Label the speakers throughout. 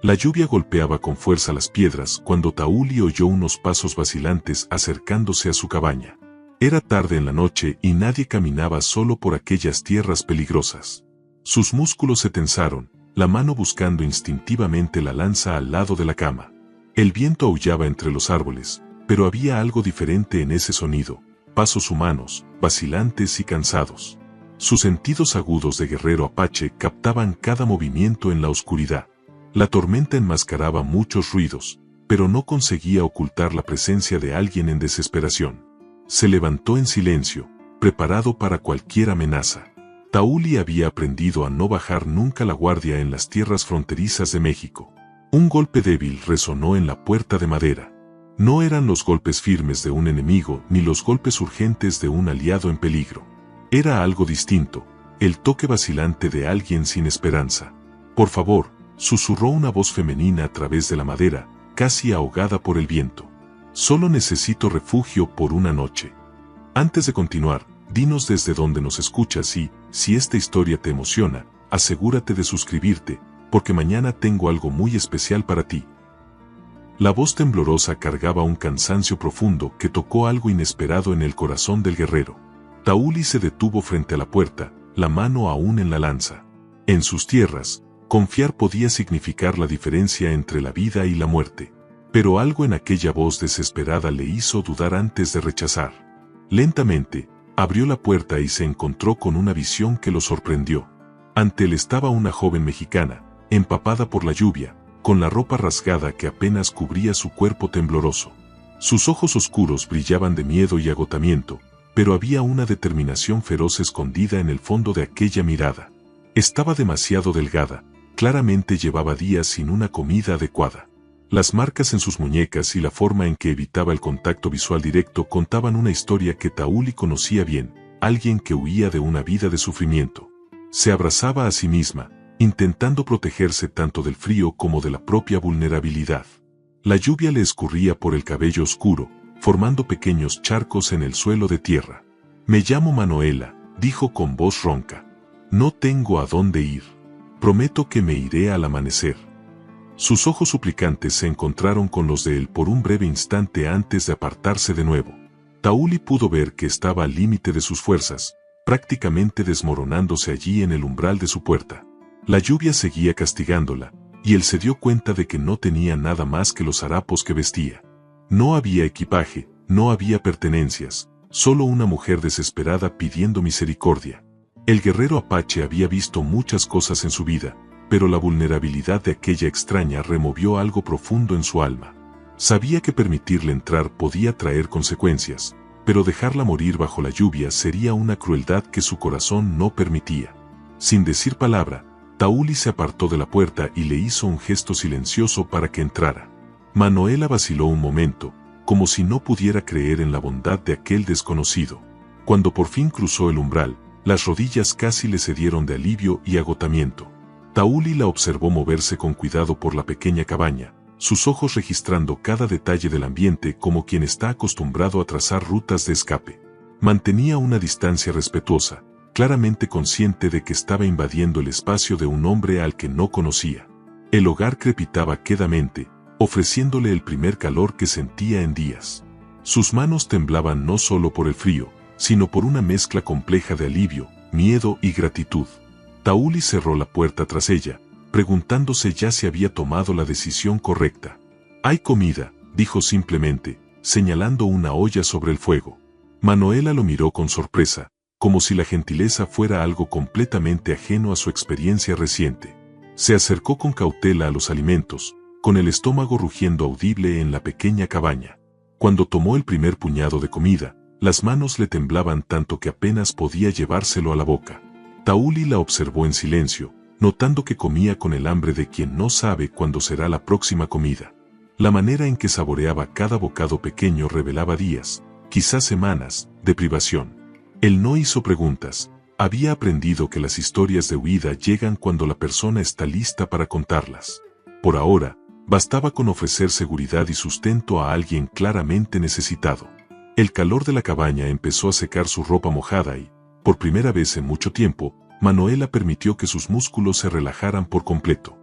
Speaker 1: La lluvia golpeaba con fuerza las piedras cuando Tauli oyó unos pasos vacilantes acercándose a su cabaña. Era tarde en la noche y nadie caminaba solo por aquellas tierras peligrosas. Sus músculos se tensaron, la mano buscando instintivamente la lanza al lado de la cama. El viento aullaba entre los árboles, pero había algo diferente en ese sonido, pasos humanos, vacilantes y cansados. Sus sentidos agudos de guerrero apache captaban cada movimiento en la oscuridad. La tormenta enmascaraba muchos ruidos, pero no conseguía ocultar la presencia de alguien en desesperación. Se levantó en silencio, preparado para cualquier amenaza. Tauli había aprendido a no bajar nunca la guardia en las tierras fronterizas de México. Un golpe débil resonó en la puerta de madera. No eran los golpes firmes de un enemigo ni los golpes urgentes de un aliado en peligro. Era algo distinto, el toque vacilante de alguien sin esperanza. «Por favor», susurró una voz femenina a través de la madera, casi ahogada por el viento. «Solo necesito refugio por una noche». Antes de continuar, dinos desde dónde nos escuchas y, si esta historia te emociona, asegúrate de suscribirte, porque mañana tengo algo muy especial para ti. La voz temblorosa cargaba un cansancio profundo que tocó algo inesperado en el corazón del guerrero. Tauli se detuvo frente a la puerta, la mano aún en la lanza. En sus tierras, confiar podía significar la diferencia entre la vida y la muerte. Pero algo en aquella voz desesperada le hizo dudar antes de rechazar. Lentamente, abrió la puerta y se encontró con una visión que lo sorprendió. Ante él estaba una joven mexicana, empapada por la lluvia, con la ropa rasgada que apenas cubría su cuerpo tembloroso. Sus ojos oscuros brillaban de miedo y agotamiento, pero había una determinación feroz escondida en el fondo de aquella mirada. Estaba demasiado delgada, claramente llevaba días sin una comida adecuada. Las marcas en sus muñecas y la forma en que evitaba el contacto visual directo contaban una historia que Tauli conocía bien, alguien que huía de una vida de sufrimiento. Se abrazaba a sí misma, intentando protegerse tanto del frío como de la propia vulnerabilidad. La lluvia le escurría por el cabello oscuro, formando pequeños charcos en el suelo de tierra. «Me llamo Manuela», dijo con voz ronca. «No tengo a dónde ir. Prometo que me iré al amanecer». Sus ojos suplicantes se encontraron con los de él por un breve instante antes de apartarse de nuevo. Tauli pudo ver que estaba al límite de sus fuerzas, prácticamente desmoronándose allí en el umbral de su puerta. La lluvia seguía castigándola, y él se dio cuenta de que no tenía nada más que los harapos que vestía. No había equipaje, no había pertenencias, solo una mujer desesperada pidiendo misericordia. El guerrero apache había visto muchas cosas en su vida, pero la vulnerabilidad de aquella extraña removió algo profundo en su alma. Sabía que permitirle entrar podía traer consecuencias, pero dejarla morir bajo la lluvia sería una crueldad que su corazón no permitía. Sin decir palabra, Tauli se apartó de la puerta y le hizo un gesto silencioso para que entrara. Manuela vaciló un momento, como si no pudiera creer en la bondad de aquel desconocido. Cuando por fin cruzó el umbral, las rodillas casi le cedieron de alivio y agotamiento. Tauli la observó moverse con cuidado por la pequeña cabaña, sus ojos registrando cada detalle del ambiente como quien está acostumbrado a trazar rutas de escape. Mantenía una distancia respetuosa, claramente consciente de que estaba invadiendo el espacio de un hombre al que no conocía. El hogar crepitaba quedamente, ofreciéndole el primer calor que sentía en días. Sus manos temblaban no solo por el frío, sino por una mezcla compleja de alivio, miedo y gratitud. Tauli cerró la puerta tras ella, preguntándose ya si había tomado la decisión correcta. «Hay comida», dijo simplemente, señalando una olla sobre el fuego. Manuela lo miró con sorpresa, como si la gentileza fuera algo completamente ajeno a su experiencia reciente. Se acercó con cautela a los alimentos, con el estómago rugiendo audible en la pequeña cabaña. Cuando tomó el primer puñado de comida, las manos le temblaban tanto que apenas podía llevárselo a la boca. Tauli la observó en silencio, notando que comía con el hambre de quien no sabe cuándo será la próxima comida. La manera en que saboreaba cada bocado pequeño revelaba días, quizás semanas, de privación. Él no hizo preguntas, había aprendido que las historias de huida llegan cuando la persona está lista para contarlas. Por ahora, bastaba con ofrecer seguridad y sustento a alguien claramente necesitado. El calor de la cabaña empezó a secar su ropa mojada y, por primera vez en mucho tiempo, Manuela permitió que sus músculos se relajaran por completo.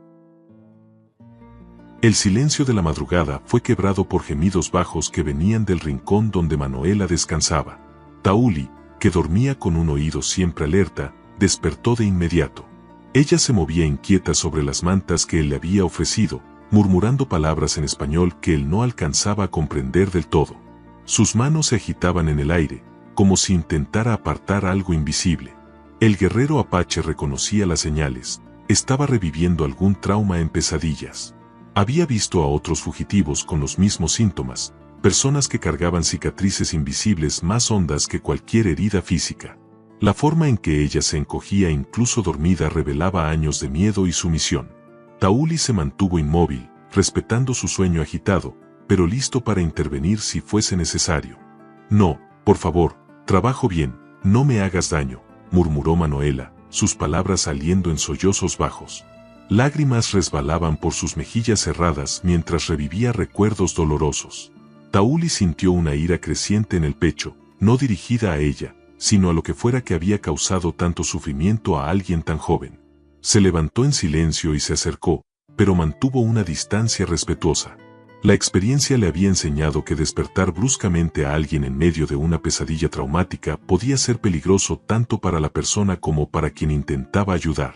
Speaker 1: El silencio de la madrugada fue quebrado por gemidos bajos que venían del rincón donde Manuela descansaba. Tauli, que dormía con un oído siempre alerta, despertó de inmediato. Ella se movía inquieta sobre las mantas que él le había ofrecido, murmurando palabras en español que él no alcanzaba a comprender del todo. Sus manos se agitaban en el aire, como si intentara apartar algo invisible. El guerrero apache reconocía las señales, estaba reviviendo algún trauma en pesadillas. Había visto a otros fugitivos con los mismos síntomas, personas que cargaban cicatrices invisibles más hondas que cualquier herida física. La forma en que ella se encogía incluso dormida revelaba años de miedo y sumisión. Tauli se mantuvo inmóvil, respetando su sueño agitado, pero listo para intervenir si fuese necesario. No, por favor, trabajo bien, no me hagas daño, murmuró Manuela, sus palabras saliendo en sollozos bajos. Lágrimas resbalaban por sus mejillas cerradas mientras revivía recuerdos dolorosos. Tauli sintió una ira creciente en el pecho, no dirigida a ella, sino a lo que fuera que había causado tanto sufrimiento a alguien tan joven. Se levantó en silencio y se acercó, pero mantuvo una distancia respetuosa. La experiencia le había enseñado que despertar bruscamente a alguien en medio de una pesadilla traumática podía ser peligroso tanto para la persona como para quien intentaba ayudar.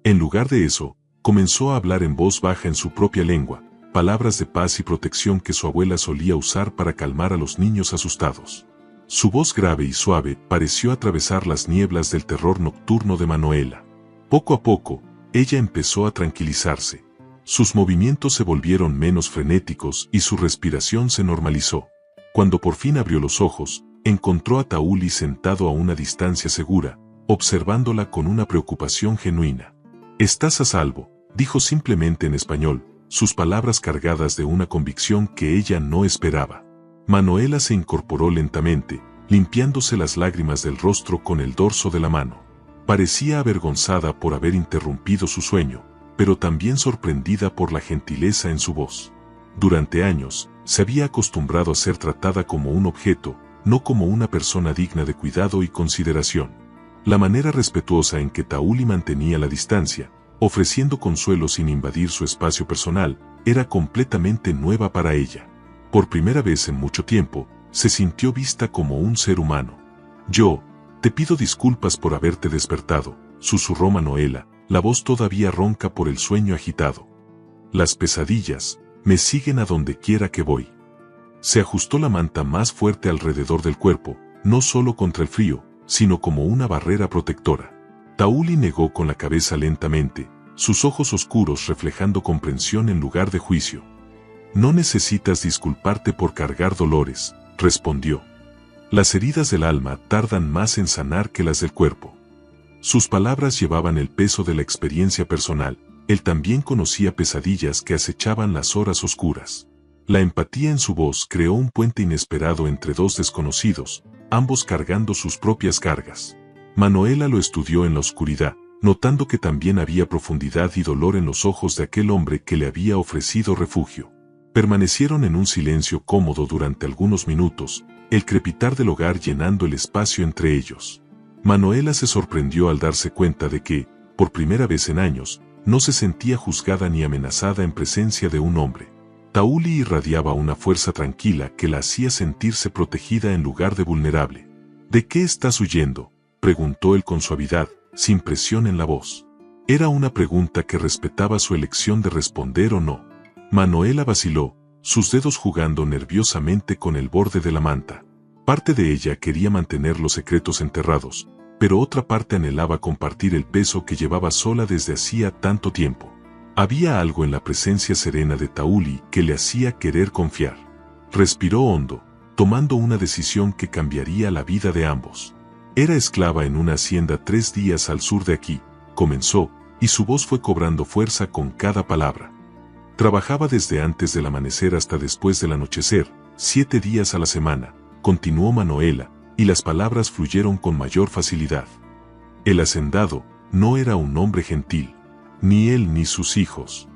Speaker 1: En lugar de eso, comenzó a hablar en voz baja en su propia lengua, palabras de paz y protección que su abuela solía usar para calmar a los niños asustados. Su voz grave y suave pareció atravesar las nieblas del terror nocturno de Manuela. Poco a poco, ella empezó a tranquilizarse. Sus movimientos se volvieron menos frenéticos y su respiración se normalizó. Cuando por fin abrió los ojos, encontró a Tauli sentado a una distancia segura, observándola con una preocupación genuina. «Estás a salvo», dijo simplemente en español, sus palabras cargadas de una convicción que ella no esperaba. Manuela se incorporó lentamente, limpiándose las lágrimas del rostro con el dorso de la mano. Parecía avergonzada por haber interrumpido su sueño, pero también sorprendida por la gentileza en su voz. Durante años, se había acostumbrado a ser tratada como un objeto, no como una persona digna de cuidado y consideración. La manera respetuosa en que Tauli mantenía la distancia, ofreciendo consuelo sin invadir su espacio personal, era completamente nueva para ella. Por primera vez en mucho tiempo, se sintió vista como un ser humano. «Yo, te pido disculpas por haberte despertado», susurró Manuela, la voz todavía ronca por el sueño agitado. «Las pesadillas me siguen a donde quiera que voy». Se ajustó la manta más fuerte alrededor del cuerpo, no solo contra el frío, sino como una barrera protectora. Tauli negó con la cabeza lentamente, sus ojos oscuros reflejando comprensión en lugar de juicio. «No necesitas disculparte por cargar dolores», respondió. «Las heridas del alma tardan más en sanar que las del cuerpo». Sus palabras llevaban el peso de la experiencia personal, él también conocía pesadillas que acechaban las horas oscuras. La empatía en su voz creó un puente inesperado entre dos desconocidos, ambos cargando sus propias cargas. Manuela lo estudió en la oscuridad, notando que también había profundidad y dolor en los ojos de aquel hombre que le había ofrecido refugio. Permanecieron en un silencio cómodo durante algunos minutos, el crepitar del hogar llenando el espacio entre ellos. Manuela se sorprendió al darse cuenta de que, por primera vez en años, no se sentía juzgada ni amenazada en presencia de un hombre. Tauli irradiaba una fuerza tranquila que la hacía sentirse protegida en lugar de vulnerable. «¿De qué estás huyendo?», preguntó él con suavidad, sin presión en la voz. Era una pregunta que respetaba su elección de responder o no. Manuela vaciló, sus dedos jugando nerviosamente con el borde de la manta. Parte de ella quería mantener los secretos enterrados, pero otra parte anhelaba compartir el peso que llevaba sola desde hacía tanto tiempo. Había algo en la presencia serena de Tauli que le hacía querer confiar. Respiró hondo, tomando una decisión que cambiaría la vida de ambos. Era esclava en una hacienda 3 días al sur de aquí, comenzó, y su voz fue cobrando fuerza con cada palabra. Trabajaba desde antes del amanecer hasta después del anochecer, 7 días a la semana, continuó Manuela, y las palabras fluyeron con mayor facilidad. El hacendado no era un hombre gentil, ni él ni sus hijos.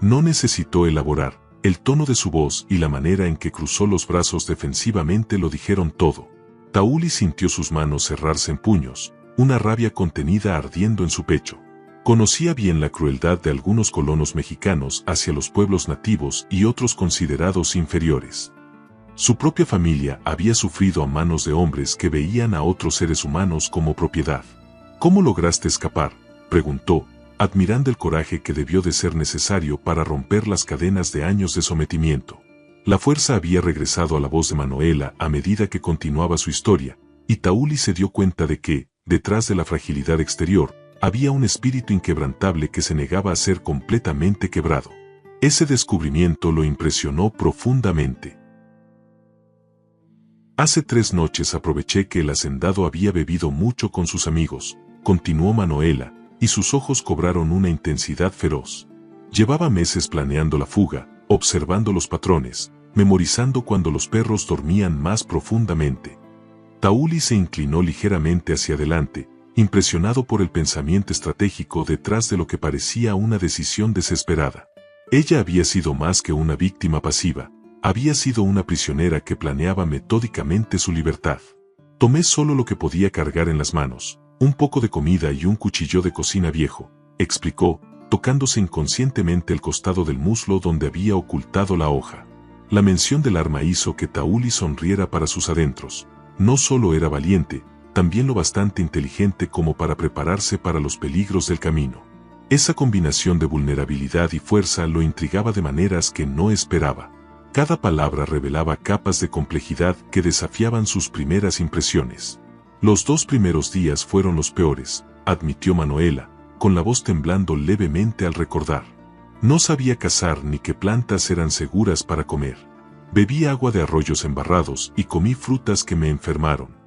Speaker 1: No necesitó elaborar, el tono de su voz y la manera en que cruzó los brazos defensivamente lo dijeron todo. Tauli sintió sus manos cerrarse en puños, una rabia contenida ardiendo en su pecho. Conocía bien la crueldad de algunos colonos mexicanos hacia los pueblos nativos y otros considerados inferiores. Su propia familia había sufrido a manos de hombres que veían a otros seres humanos como propiedad. ¿Cómo lograste escapar?, preguntó, admirando el coraje que debió de ser necesario para romper las cadenas de años de sometimiento. La fuerza había regresado a la voz de Manuela a medida que continuaba su historia, y Tauli se dio cuenta de que, detrás de la fragilidad exterior, había un espíritu inquebrantable que se negaba a ser completamente quebrado. Ese descubrimiento lo impresionó profundamente. Hace 3 noches aproveché que el hacendado había bebido mucho con sus amigos, continuó Manuela, y sus ojos cobraron una intensidad feroz. Llevaba meses planeando la fuga, observando los patrones, memorizando cuando los perros dormían más profundamente. Tauli se inclinó ligeramente hacia adelante, impresionado por el pensamiento estratégico detrás de lo que parecía una decisión desesperada. Ella había sido más que una víctima pasiva, había sido una prisionera que planeaba metódicamente su libertad. Tomé solo lo que podía cargar en las manos, un poco de comida y un cuchillo de cocina viejo, explicó, tocándose inconscientemente el costado del muslo donde había ocultado la hoja. La mención del arma hizo que Tauli sonriera para sus adentros. No solo era valiente, también lo bastante inteligente como para prepararse para los peligros del camino. Esa combinación de vulnerabilidad y fuerza lo intrigaba de maneras que no esperaba. Cada palabra revelaba capas de complejidad que desafiaban sus primeras impresiones. Los 2 primeros días fueron los peores, admitió Manuela, con la voz temblando levemente al recordar. No sabía cazar ni qué plantas eran seguras para comer. Bebí agua de arroyos embarrados y comí frutas que me enfermaron.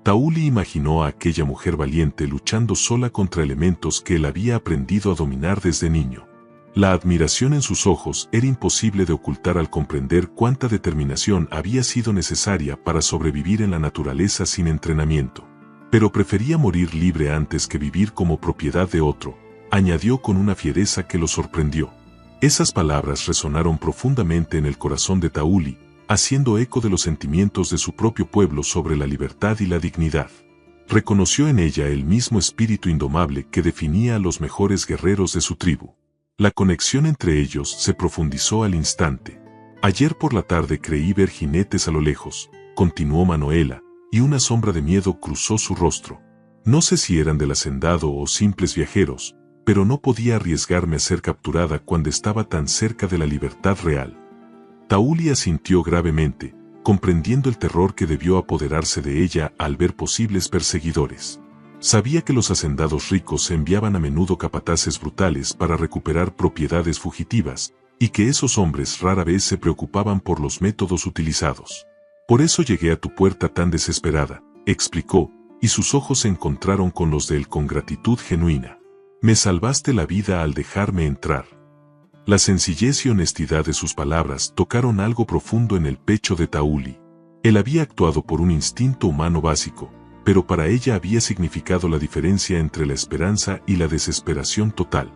Speaker 1: Tauli imaginó a aquella mujer valiente luchando sola contra elementos que él había aprendido a dominar desde niño. La admiración en sus ojos era imposible de ocultar al comprender cuánta determinación había sido necesaria para sobrevivir en la naturaleza sin entrenamiento. Pero prefería morir libre antes que vivir como propiedad de otro, añadió con una fiereza que lo sorprendió. Esas palabras resonaron profundamente en el corazón de Tauli, haciendo eco de los sentimientos de su propio pueblo sobre la libertad y la dignidad. Reconoció en ella el mismo espíritu indomable que definía a los mejores guerreros de su tribu. La conexión entre ellos se profundizó al instante. Ayer por la tarde creí ver jinetes a lo lejos, continuó Manuela, y una sombra de miedo cruzó su rostro. No sé si eran del hacendado o simples viajeros, pero no podía arriesgarme a ser capturada cuando estaba tan cerca de la libertad real. Tauli asintió gravemente, comprendiendo el terror que debió apoderarse de ella al ver posibles perseguidores. Sabía que los hacendados ricos enviaban a menudo capataces brutales para recuperar propiedades fugitivas, y que esos hombres rara vez se preocupaban por los métodos utilizados. Por eso llegué a tu puerta tan desesperada, explicó, y sus ojos se encontraron con los de él con gratitud genuina. Me salvaste la vida al dejarme entrar. La sencillez y honestidad de sus palabras tocaron algo profundo en el pecho de Tauli. Él había actuado por un instinto humano básico, pero para ella había significado la diferencia entre la esperanza y la desesperación total.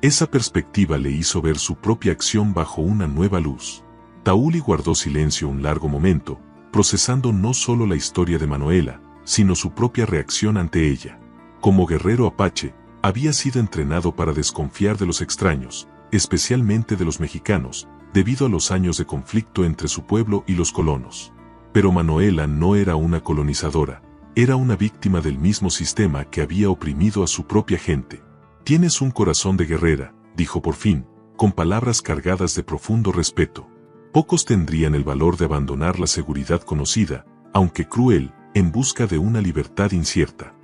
Speaker 1: Esa perspectiva le hizo ver su propia acción bajo una nueva luz. Tauli guardó silencio un largo momento, procesando no solo la historia de Manuela, sino su propia reacción ante ella. Como guerrero apache, había sido entrenado para desconfiar de los extraños, especialmente de los mexicanos, debido a los años de conflicto entre su pueblo y los colonos. Pero Manuela no era una colonizadora, era una víctima del mismo sistema que había oprimido a su propia gente. Tienes un corazón de guerrera, dijo por fin, con palabras cargadas de profundo respeto. Pocos tendrían el valor de abandonar la seguridad conocida, aunque cruel, en busca de una libertad incierta.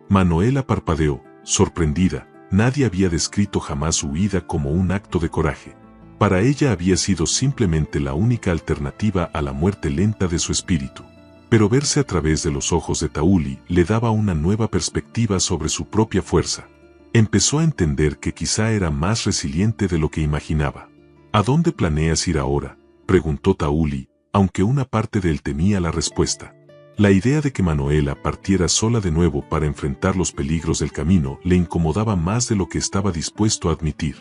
Speaker 1: Manuela parpadeó, sorprendida. Nadie había descrito jamás su huida como un acto de coraje. Para ella había sido simplemente la única alternativa a la muerte lenta de su espíritu. Pero verse a través de los ojos de Tauli le daba una nueva perspectiva sobre su propia fuerza. Empezó a entender que quizá era más resiliente de lo que imaginaba. ¿A dónde planeas ir ahora?, preguntó Tauli, aunque una parte de él temía la respuesta. La idea de que Manuela partiera sola de nuevo para enfrentar los peligros del camino le incomodaba más de lo que estaba dispuesto a admitir.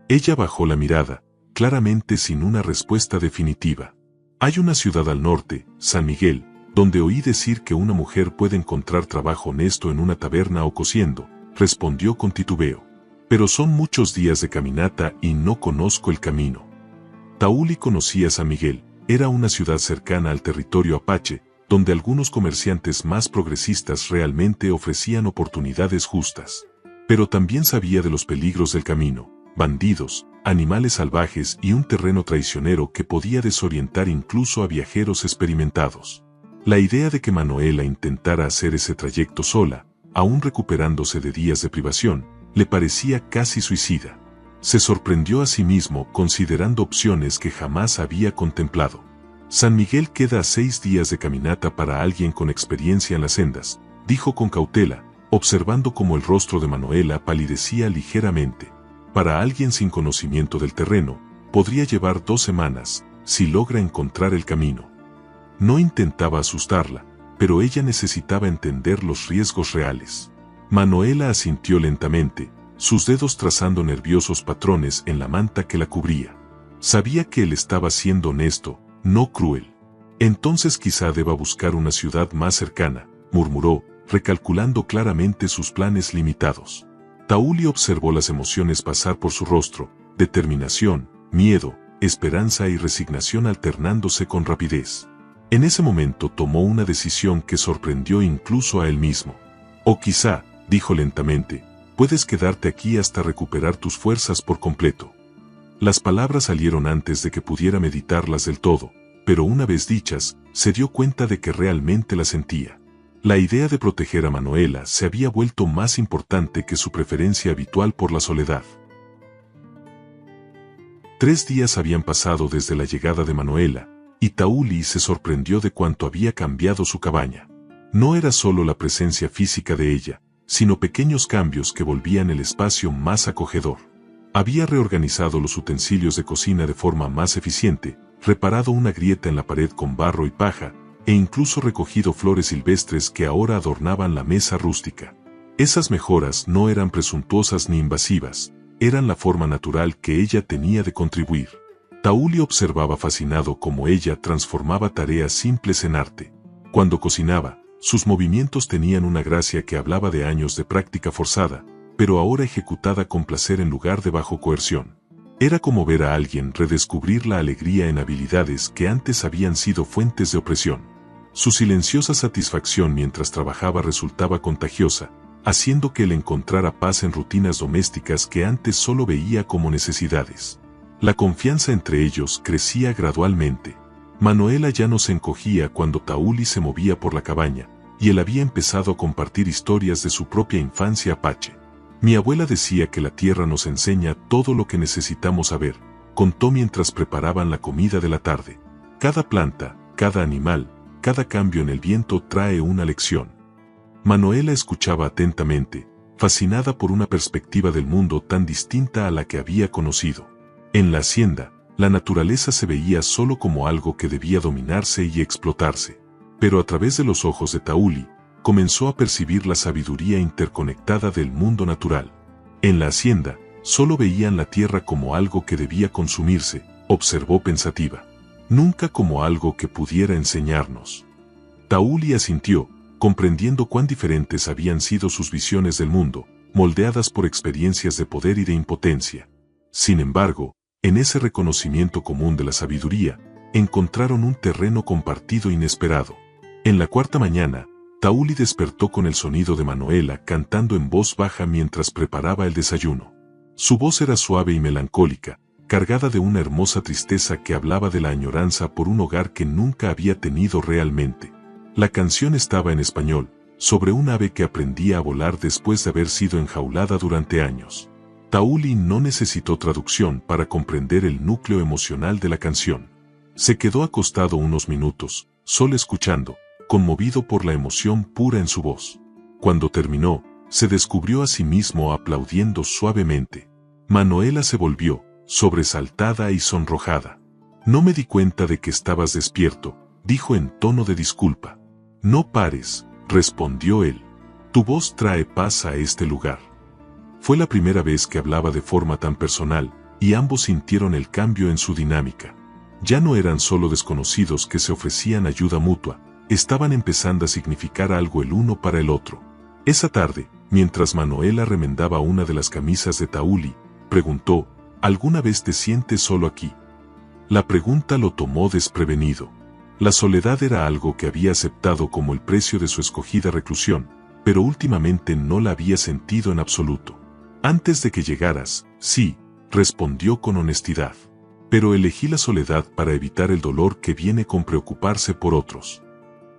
Speaker 1: Ella bajó la mirada, claramente sin una respuesta definitiva. Hay una ciudad al norte, San Miguel, donde oí decir que una mujer puede encontrar trabajo honesto en una taberna o cosiendo, respondió con titubeo. Pero son muchos días de caminata y no conozco el camino. Tauli conocía San Miguel, era una ciudad cercana al territorio apache, donde algunos comerciantes más progresistas realmente ofrecían oportunidades justas. Pero también sabía de los peligros del camino, bandidos, animales salvajes y un terreno traicionero que podía desorientar incluso a viajeros experimentados. La idea de que Manuela intentara hacer ese trayecto sola, aún recuperándose de días de privación, le parecía casi suicida. Se sorprendió a sí mismo considerando opciones que jamás había contemplado. San Miguel queda a 6 días de caminata para alguien con experiencia en las sendas, dijo con cautela, observando cómo el rostro de Manuela palidecía ligeramente. Para alguien sin conocimiento del terreno, podría llevar 2 semanas, si logra encontrar el camino. No intentaba asustarla, pero ella necesitaba entender los riesgos reales. Manuela asintió lentamente, sus dedos trazando nerviosos patrones en la manta que la cubría. Sabía que él estaba siendo honesto, no cruel. Entonces quizá deba buscar una ciudad más cercana, murmuró, recalculando claramente sus planes limitados. Tauli observó las emociones pasar por su rostro, determinación, miedo, esperanza y resignación alternándose con rapidez. En ese momento tomó una decisión que sorprendió incluso a él mismo. O quizá, dijo lentamente, puedes quedarte aquí hasta recuperar tus fuerzas por completo. Las palabras salieron antes de que pudiera meditarlas del todo, pero una vez dichas, se dio cuenta de que realmente las sentía. La idea de proteger a Manuela se había vuelto más importante que su preferencia habitual por la soledad. 3 días habían pasado desde la llegada de Manuela, y Tauli se sorprendió de cuánto había cambiado su cabaña. No era solo la presencia física de ella, sino pequeños cambios que volvían el espacio más acogedor. Había reorganizado los utensilios de cocina de forma más eficiente, reparado una grieta en la pared con barro y paja, e incluso recogido flores silvestres que ahora adornaban la mesa rústica. Esas mejoras no eran presuntuosas ni invasivas, eran la forma natural que ella tenía de contribuir. Tauli observaba fascinado cómo ella transformaba tareas simples en arte. Cuando cocinaba, sus movimientos tenían una gracia que hablaba de años de práctica forzada, pero ahora ejecutada con placer en lugar de bajo coerción. Era como ver a alguien redescubrir la alegría en habilidades que antes habían sido fuentes de opresión. Su silenciosa satisfacción mientras trabajaba resultaba contagiosa, haciendo que él encontrara paz en rutinas domésticas que antes solo veía como necesidades. La confianza entre ellos crecía gradualmente. Manuela ya no se encogía cuando Tauli se movía por la cabaña, y él había empezado a compartir historias de su propia infancia apache. Mi abuela decía que la tierra nos enseña todo lo que necesitamos saber, contó mientras preparaban la comida de la tarde. Cada planta, cada animal, cada cambio en el viento trae una lección. Manuela escuchaba atentamente, fascinada por una perspectiva del mundo tan distinta a la que había conocido. En la hacienda, la naturaleza se veía solo como algo que debía dominarse y explotarse. Pero a través de los ojos de Tauli, comenzó a percibir la sabiduría interconectada del mundo natural. En la hacienda, solo veían la tierra como algo que debía consumirse, observó pensativa. Nunca como algo que pudiera enseñarnos. Tauli asintió, comprendiendo cuán diferentes habían sido sus visiones del mundo, moldeadas por experiencias de poder y de impotencia. Sin embargo, en ese reconocimiento común de la sabiduría, encontraron un terreno compartido inesperado. En la 4ª mañana, Tauli despertó con el sonido de Manuela cantando en voz baja mientras preparaba el desayuno. Su voz era suave y melancólica, cargada de una hermosa tristeza que hablaba de la añoranza por un hogar que nunca había tenido realmente. La canción estaba en español, sobre un ave que aprendía a volar después de haber sido enjaulada durante años. Tauli no necesitó traducción para comprender el núcleo emocional de la canción. Se quedó acostado unos minutos, solo escuchando, conmovido por la emoción pura en su voz. Cuando terminó, se descubrió a sí mismo aplaudiendo suavemente. Manuela se volvió, sobresaltada y sonrojada. No me di cuenta de que estabas despierto, dijo en tono de disculpa. No pares, respondió él. Tu voz trae paz a este lugar. Fue la primera vez que hablaba de forma tan personal, y ambos sintieron el cambio en su dinámica. Ya no eran solo desconocidos que se ofrecían ayuda mutua, estaban empezando a significar algo el uno para el otro. Esa tarde, mientras Manuela remendaba una de las camisas de Tauli, preguntó, ¿alguna vez te sientes solo aquí? La pregunta lo tomó desprevenido. La soledad era algo que había aceptado como el precio de su escogida reclusión, pero últimamente no la había sentido en absoluto. Antes de que llegaras, sí, respondió con honestidad. Pero elegí la soledad para evitar el dolor que viene con preocuparse por otros.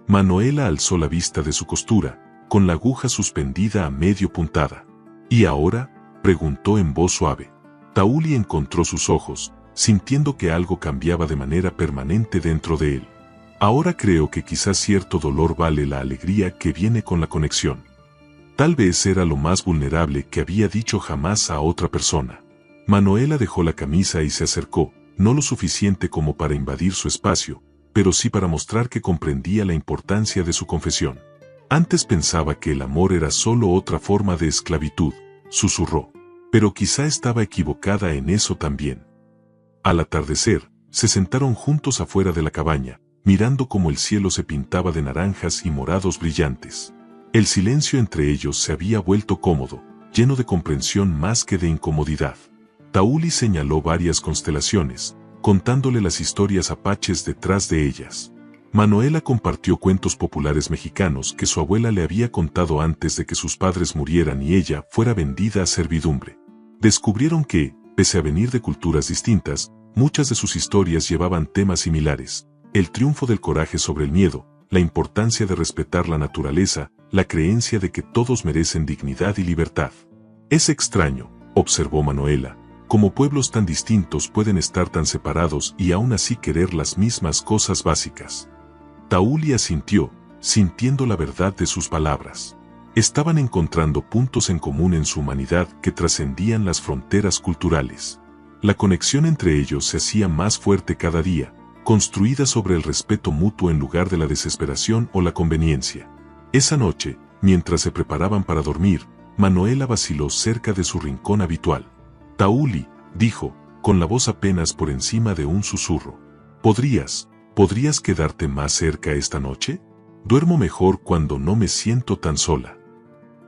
Speaker 1: Manuela alzó la vista de su costura, con la aguja suspendida a medio puntada. ¿Y ahora?, preguntó en voz suave. Tauli encontró sus ojos, sintiendo que algo cambiaba de manera permanente dentro de él. Ahora creo que quizás cierto dolor vale la alegría que viene con la conexión. Tal vez era lo más vulnerable que había dicho jamás a otra persona. Manuela dejó la camisa y se acercó, no lo suficiente como para invadir su espacio, pero sí para mostrar que comprendía la importancia de su confesión. Antes pensaba que el amor era solo otra forma de esclavitud, susurró. Pero quizá estaba equivocada en eso también. Al atardecer, se sentaron juntos afuera de la cabaña, mirando cómo el cielo se pintaba de naranjas y morados brillantes. El silencio entre ellos se había vuelto cómodo, lleno de comprensión más que de incomodidad. Tauli señaló varias constelaciones, contándole las historias apaches detrás de ellas. Manuela compartió cuentos populares mexicanos que su abuela le había contado antes de que sus padres murieran y ella fuera vendida a servidumbre. Descubrieron que, pese a venir de culturas distintas, muchas de sus historias llevaban temas similares: el triunfo del coraje sobre el miedo, la importancia de respetar la naturaleza, la creencia de que todos merecen dignidad y libertad. Es extraño, observó Manuela, cómo pueblos tan distintos pueden estar tan separados y aún así querer las mismas cosas básicas. Tauli asintió, sintiendo la verdad de sus palabras. Estaban encontrando puntos en común en su humanidad que trascendían las fronteras culturales. La conexión entre ellos se hacía más fuerte cada día, construida sobre el respeto mutuo en lugar de la desesperación o la conveniencia. Esa noche, mientras se preparaban para dormir, Manuela vaciló cerca de su rincón habitual. Tauli, dijo, con la voz apenas por encima de un susurro. ¿Podrías quedarte más cerca esta noche? Duermo mejor cuando no me siento tan sola.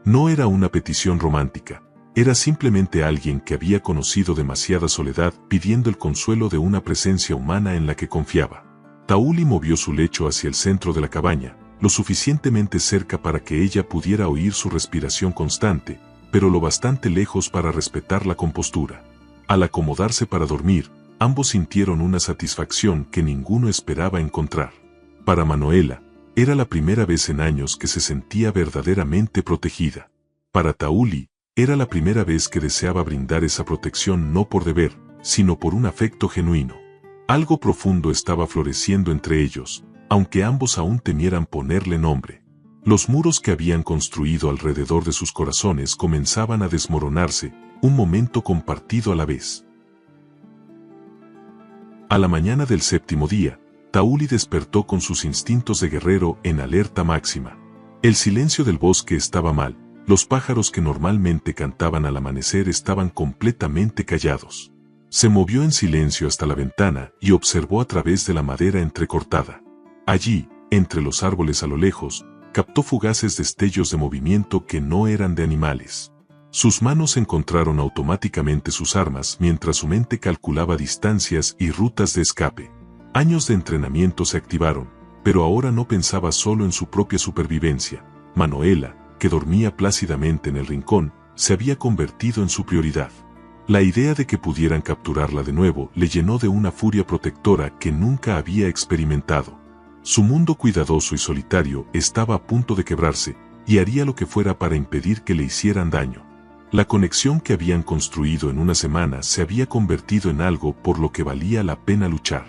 Speaker 1: No era una petición romántica, era simplemente alguien que había conocido demasiada soledad pidiendo el consuelo de una presencia humana en la que confiaba. Tauli movió su lecho hacia el centro de la cabaña, lo suficientemente cerca para que ella pudiera oír su respiración constante, pero lo bastante lejos para respetar la compostura. Al acomodarse para dormir, ambos sintieron una satisfacción que ninguno esperaba encontrar. Para Manuela, era la primera vez en años que se sentía verdaderamente protegida. Para Tauli, era la primera vez que deseaba brindar esa protección no por deber, sino por un afecto genuino. Algo profundo estaba floreciendo entre ellos, aunque ambos aún temieran ponerle nombre. Los muros que habían construido alrededor de sus corazones comenzaban a desmoronarse, un momento compartido a la vez. A la mañana del séptimo día, Tauli despertó con sus instintos de guerrero en alerta máxima. El silencio del bosque estaba mal, los pájaros que normalmente cantaban al amanecer estaban completamente callados. Se movió en silencio hasta la ventana y observó a través de la madera entrecortada. Allí, entre los árboles a lo lejos, captó fugaces destellos de movimiento que no eran de animales. Sus manos encontraron automáticamente sus armas mientras su mente calculaba distancias y rutas de escape. Años de entrenamiento se activaron, pero ahora no pensaba solo en su propia supervivencia. Manuela, que dormía plácidamente en el rincón, se había convertido en su prioridad. La idea de que pudieran capturarla de nuevo le llenó de una furia protectora que nunca había experimentado. Su mundo cuidadoso y solitario estaba a punto de quebrarse, y haría lo que fuera para impedir que le hicieran daño. La conexión que habían construido en una semana se había convertido en algo por lo que valía la pena luchar.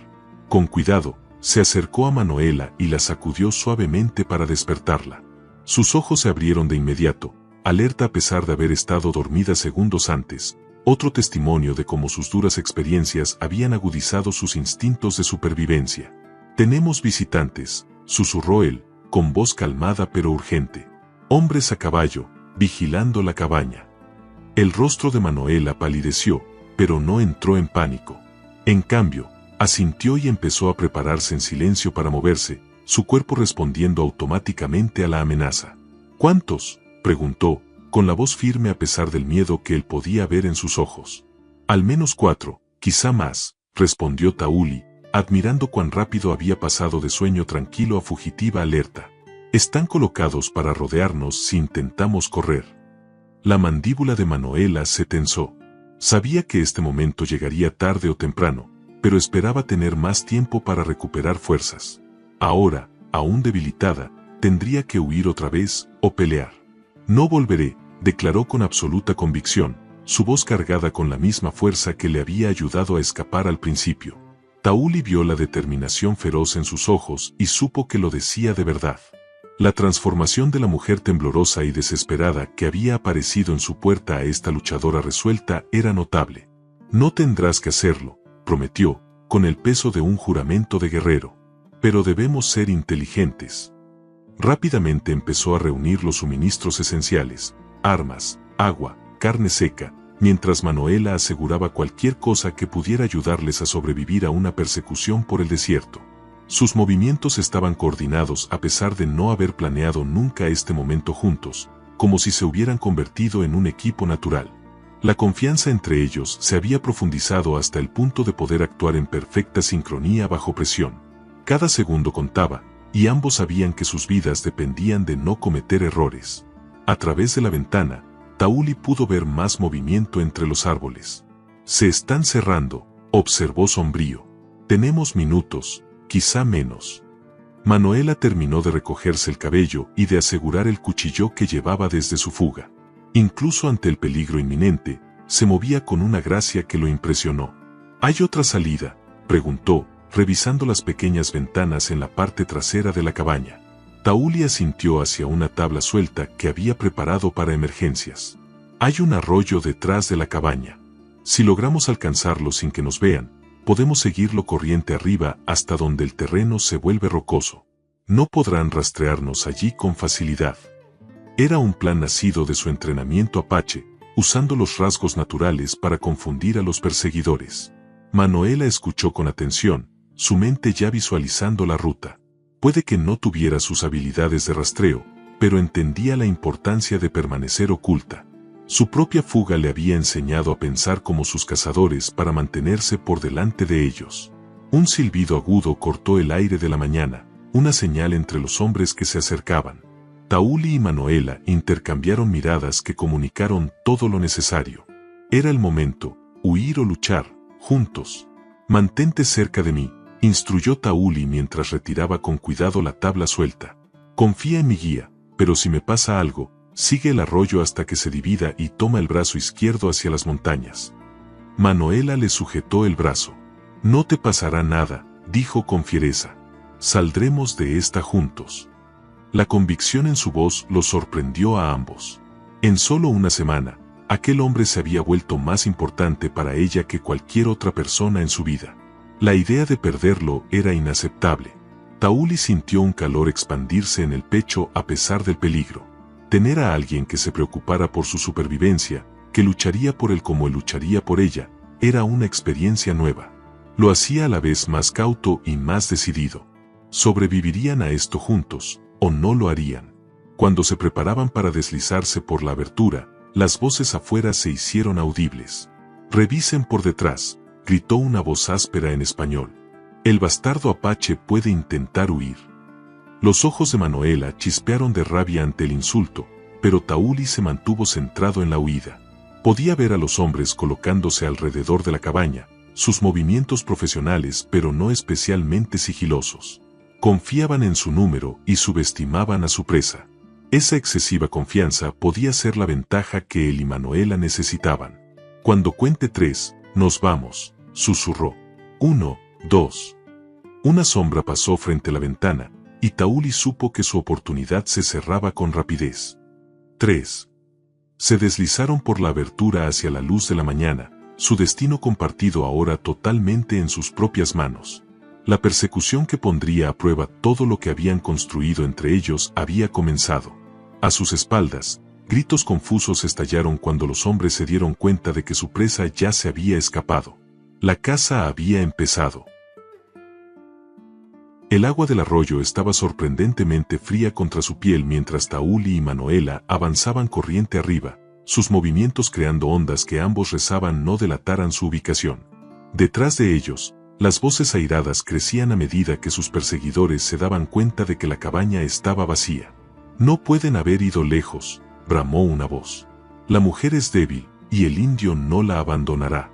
Speaker 1: Con cuidado, se acercó a Manuela y la sacudió suavemente para despertarla. Sus ojos se abrieron de inmediato, alerta a pesar de haber estado dormida segundos antes, otro testimonio de cómo sus duras experiencias habían agudizado sus instintos de supervivencia. «Tenemos visitantes», susurró él, con voz calmada pero urgente. «Hombres a caballo, vigilando la cabaña». El rostro de Manuela palideció, pero no entró en pánico. En cambio, asintió y empezó a prepararse en silencio para moverse, su cuerpo respondiendo automáticamente a la amenaza. «¿Cuántos?», preguntó, con la voz firme a pesar del miedo que él podía ver en sus ojos. Al menos 4, quizá más, respondió Tauli, admirando cuán rápido había pasado de sueño tranquilo a fugitiva alerta. Están colocados para rodearnos si intentamos correr. La mandíbula de Manuela se tensó. Sabía que este momento llegaría tarde o temprano, pero esperaba tener más tiempo para recuperar fuerzas. Ahora, aún debilitada, tendría que huir otra vez o pelear. No volveré, declaró con absoluta convicción, su voz cargada con la misma fuerza que le había ayudado a escapar al principio. Tauli vio la determinación feroz en sus ojos y supo que lo decía de verdad. La transformación de la mujer temblorosa y desesperada que había aparecido en su puerta a esta luchadora resuelta era notable. No tendrás que hacerlo, prometió, con el peso de un juramento de guerrero. Pero debemos ser inteligentes. Rápidamente empezó a reunir los suministros esenciales, armas, agua, carne seca, mientras Manuela aseguraba cualquier cosa que pudiera ayudarles a sobrevivir a una persecución por el desierto. Sus movimientos estaban coordinados a pesar de no haber planeado nunca este momento juntos, como si se hubieran convertido en un equipo natural. La confianza entre ellos se había profundizado hasta el punto de poder actuar en perfecta sincronía bajo presión. Cada segundo contaba, y ambos sabían que sus vidas dependían de no cometer errores. A través de la ventana, Tauli pudo ver más movimiento entre los árboles. Se están cerrando, observó sombrío. Tenemos minutos, quizá menos. Manuela terminó de recogerse el cabello y de asegurar el cuchillo que llevaba desde su fuga. Incluso ante el peligro inminente, se movía con una gracia que lo impresionó. ¿Hay otra salida?, preguntó, revisando las pequeñas ventanas en la parte trasera de la cabaña. Tauli asintió hacia una tabla suelta que había preparado para emergencias. Hay un arroyo detrás de la cabaña. Si logramos alcanzarlo sin que nos vean, podemos seguirlo corriente arriba hasta donde el terreno se vuelve rocoso. No podrán rastrearnos allí con facilidad. Era un plan nacido de su entrenamiento apache, usando los rasgos naturales para confundir a los perseguidores. Manuela escuchó con atención, su mente ya visualizando la ruta. Puede que no tuviera sus habilidades de rastreo, pero entendía la importancia de permanecer oculta. Su propia fuga le había enseñado a pensar como sus cazadores para mantenerse por delante de ellos. Un silbido agudo cortó el aire de la mañana, una señal entre los hombres que se acercaban. Tauli y Manuela intercambiaron miradas que comunicaron todo lo necesario. Era el momento, huir o luchar, juntos. Mantente cerca de mí, instruyó Tauli mientras retiraba con cuidado la tabla suelta. Confía en mi guía, pero si me pasa algo, sigue el arroyo hasta que se divida y toma el brazo izquierdo hacia las montañas. Manuela le sujetó el brazo. No te pasará nada, dijo con fiereza. Saldremos de esta juntos. La convicción en su voz los sorprendió a ambos. En solo una semana, aquel hombre se había vuelto más importante para ella que cualquier otra persona en su vida. La idea de perderlo era inaceptable. Tauli sintió un calor expandirse en el pecho a pesar del peligro. Tener a alguien que se preocupara por su supervivencia, que lucharía por él como él lucharía por ella, era una experiencia nueva. Lo hacía a la vez más cauto y más decidido. ¿Sobrevivirían a esto juntos, o no lo harían? Cuando se preparaban para deslizarse por la abertura, las voces afuera se hicieron audibles. «Revisen por detrás», gritó una voz áspera en español. «El bastardo apache puede intentar huir». Los ojos de Manuela chispearon de rabia ante el insulto, pero Tauli se mantuvo centrado en la huida. Podía ver a los hombres colocándose alrededor de la cabaña, sus movimientos profesionales pero no especialmente sigilosos. Confiaban en su número y subestimaban a su presa. Esa excesiva confianza podía ser la ventaja que él y Manuela necesitaban. «Cuando cuente 3, nos vamos», susurró. 1, 2. Una sombra pasó frente a la ventana, y Tauli supo que su oportunidad se cerraba con rapidez. 3. Se deslizaron por la abertura hacia la luz de la mañana, su destino compartido ahora totalmente en sus propias manos. La persecución que pondría a prueba todo lo que habían construido entre ellos había comenzado. A sus espaldas, gritos confusos estallaron cuando los hombres se dieron cuenta de que su presa ya se había escapado. La caza había empezado. El agua del arroyo estaba sorprendentemente fría contra su piel mientras Tauli y Manuela avanzaban corriente arriba, sus movimientos creando ondas que ambos rezaban no delataran su ubicación. Detrás de ellos, las voces airadas crecían a medida que sus perseguidores se daban cuenta de que la cabaña estaba vacía. No pueden haber ido lejos, bramó una voz. La mujer es débil, y el indio no la abandonará.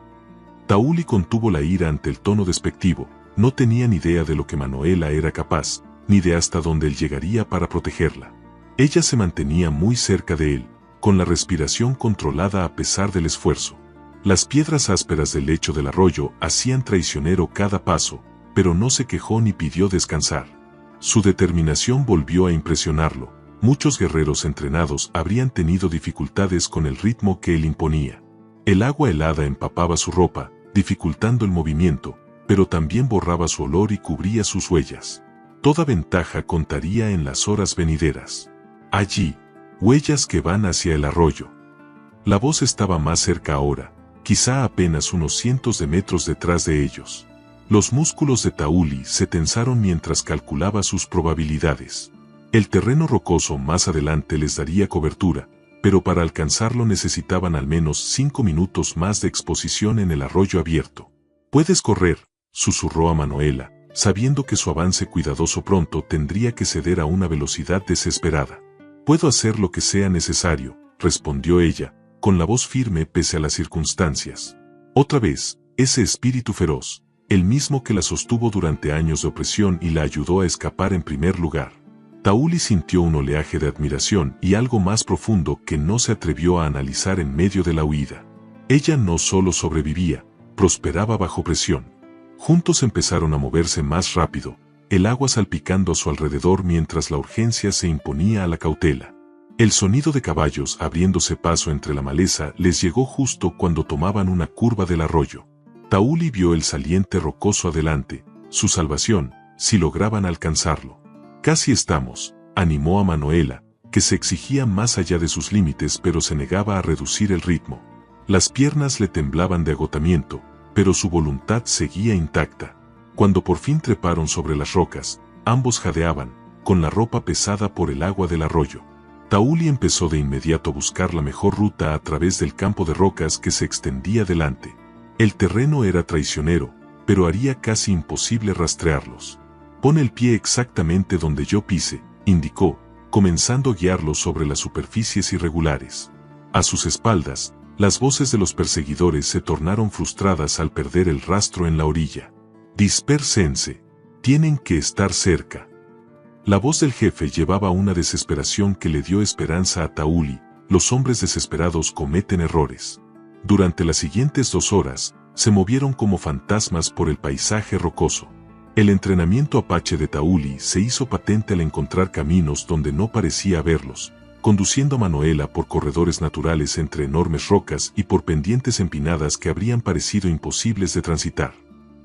Speaker 1: Tauli contuvo la ira ante el tono despectivo. No tenía ni idea de lo que Manuela era capaz, ni de hasta dónde él llegaría para protegerla. Ella se mantenía muy cerca de él, con la respiración controlada a pesar del esfuerzo. Las piedras ásperas del lecho del arroyo hacían traicionero cada paso, pero no se quejó ni pidió descansar. Su determinación volvió a impresionarlo. Muchos guerreros entrenados habrían tenido dificultades con el ritmo que él imponía. El agua helada empapaba su ropa, dificultando el movimiento, pero también borraba su olor y cubría sus huellas. Toda ventaja contaría en las horas venideras. Allí, huellas que van hacia el arroyo. La voz estaba más cerca ahora, quizá apenas unos cientos de metros detrás de ellos. Los músculos de Tauli se tensaron mientras calculaba sus probabilidades. El terreno rocoso más adelante les daría cobertura, pero para alcanzarlo necesitaban al menos 5 minutos más de exposición en el arroyo abierto. «Puedes correr», susurró a Manuela, sabiendo que su avance cuidadoso pronto tendría que ceder a una velocidad desesperada. «Puedo hacer lo que sea necesario», respondió ella, con la voz firme pese a las circunstancias. Otra vez, ese espíritu feroz, el mismo que la sostuvo durante años de opresión y la ayudó a escapar en primer lugar. Tauli sintió un oleaje de admiración y algo más profundo que no se atrevió a analizar en medio de la huida. Ella no solo sobrevivía, prosperaba bajo presión. Juntos empezaron a moverse más rápido, el agua salpicando a su alrededor mientras la urgencia se imponía a la cautela. El sonido de caballos abriéndose paso entre la maleza les llegó justo cuando tomaban una curva del arroyo. Tauli vio el saliente rocoso adelante, su salvación, si lograban alcanzarlo. «Casi estamos», animó a Manuela, que se exigía más allá de sus límites pero se negaba a reducir el ritmo. Las piernas le temblaban de agotamiento, pero su voluntad seguía intacta. Cuando por fin treparon sobre las rocas, ambos jadeaban, con la ropa pesada por el agua del arroyo. Tauli empezó de inmediato a buscar la mejor ruta a través del campo de rocas que se extendía delante. El terreno era traicionero, pero haría casi imposible rastrearlos. «Pon el pie exactamente donde yo pise», indicó, comenzando a guiarlos sobre las superficies irregulares. A sus espaldas, las voces de los perseguidores se tornaron frustradas al perder el rastro en la orilla. «Dispérsense. Tienen que estar cerca». La voz del jefe llevaba una desesperación que le dio esperanza a Tauli. Los hombres desesperados cometen errores. Durante las siguientes 2 horas, se movieron como fantasmas por el paisaje rocoso. El entrenamiento apache de Tauli se hizo patente al encontrar caminos donde no parecía haberlos, conduciendo a Manuela por corredores naturales entre enormes rocas y por pendientes empinadas que habrían parecido imposibles de transitar.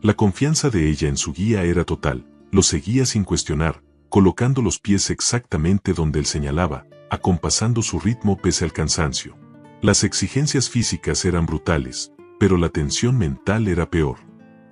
Speaker 1: La confianza de ella en su guía era total, lo seguía sin cuestionar, colocando los pies exactamente donde él señalaba, acompasando su ritmo pese al cansancio. Las exigencias físicas eran brutales, pero la tensión mental era peor.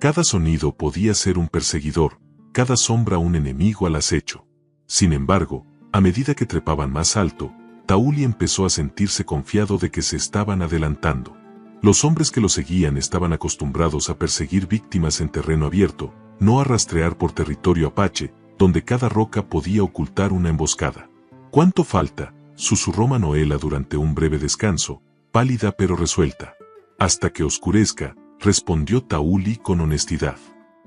Speaker 1: Cada sonido podía ser un perseguidor, cada sombra un enemigo al acecho. Sin embargo, a medida que trepaban más alto, Tauli empezó a sentirse confiado de que se estaban adelantando. Los hombres que lo seguían estaban acostumbrados a perseguir víctimas en terreno abierto, no a rastrear por territorio apache, donde cada roca podía ocultar una emboscada. «¿Cuánto falta?», susurró Manuela durante un breve descanso, pálida pero resuelta. «Hasta que oscurezca», respondió Tauli con honestidad.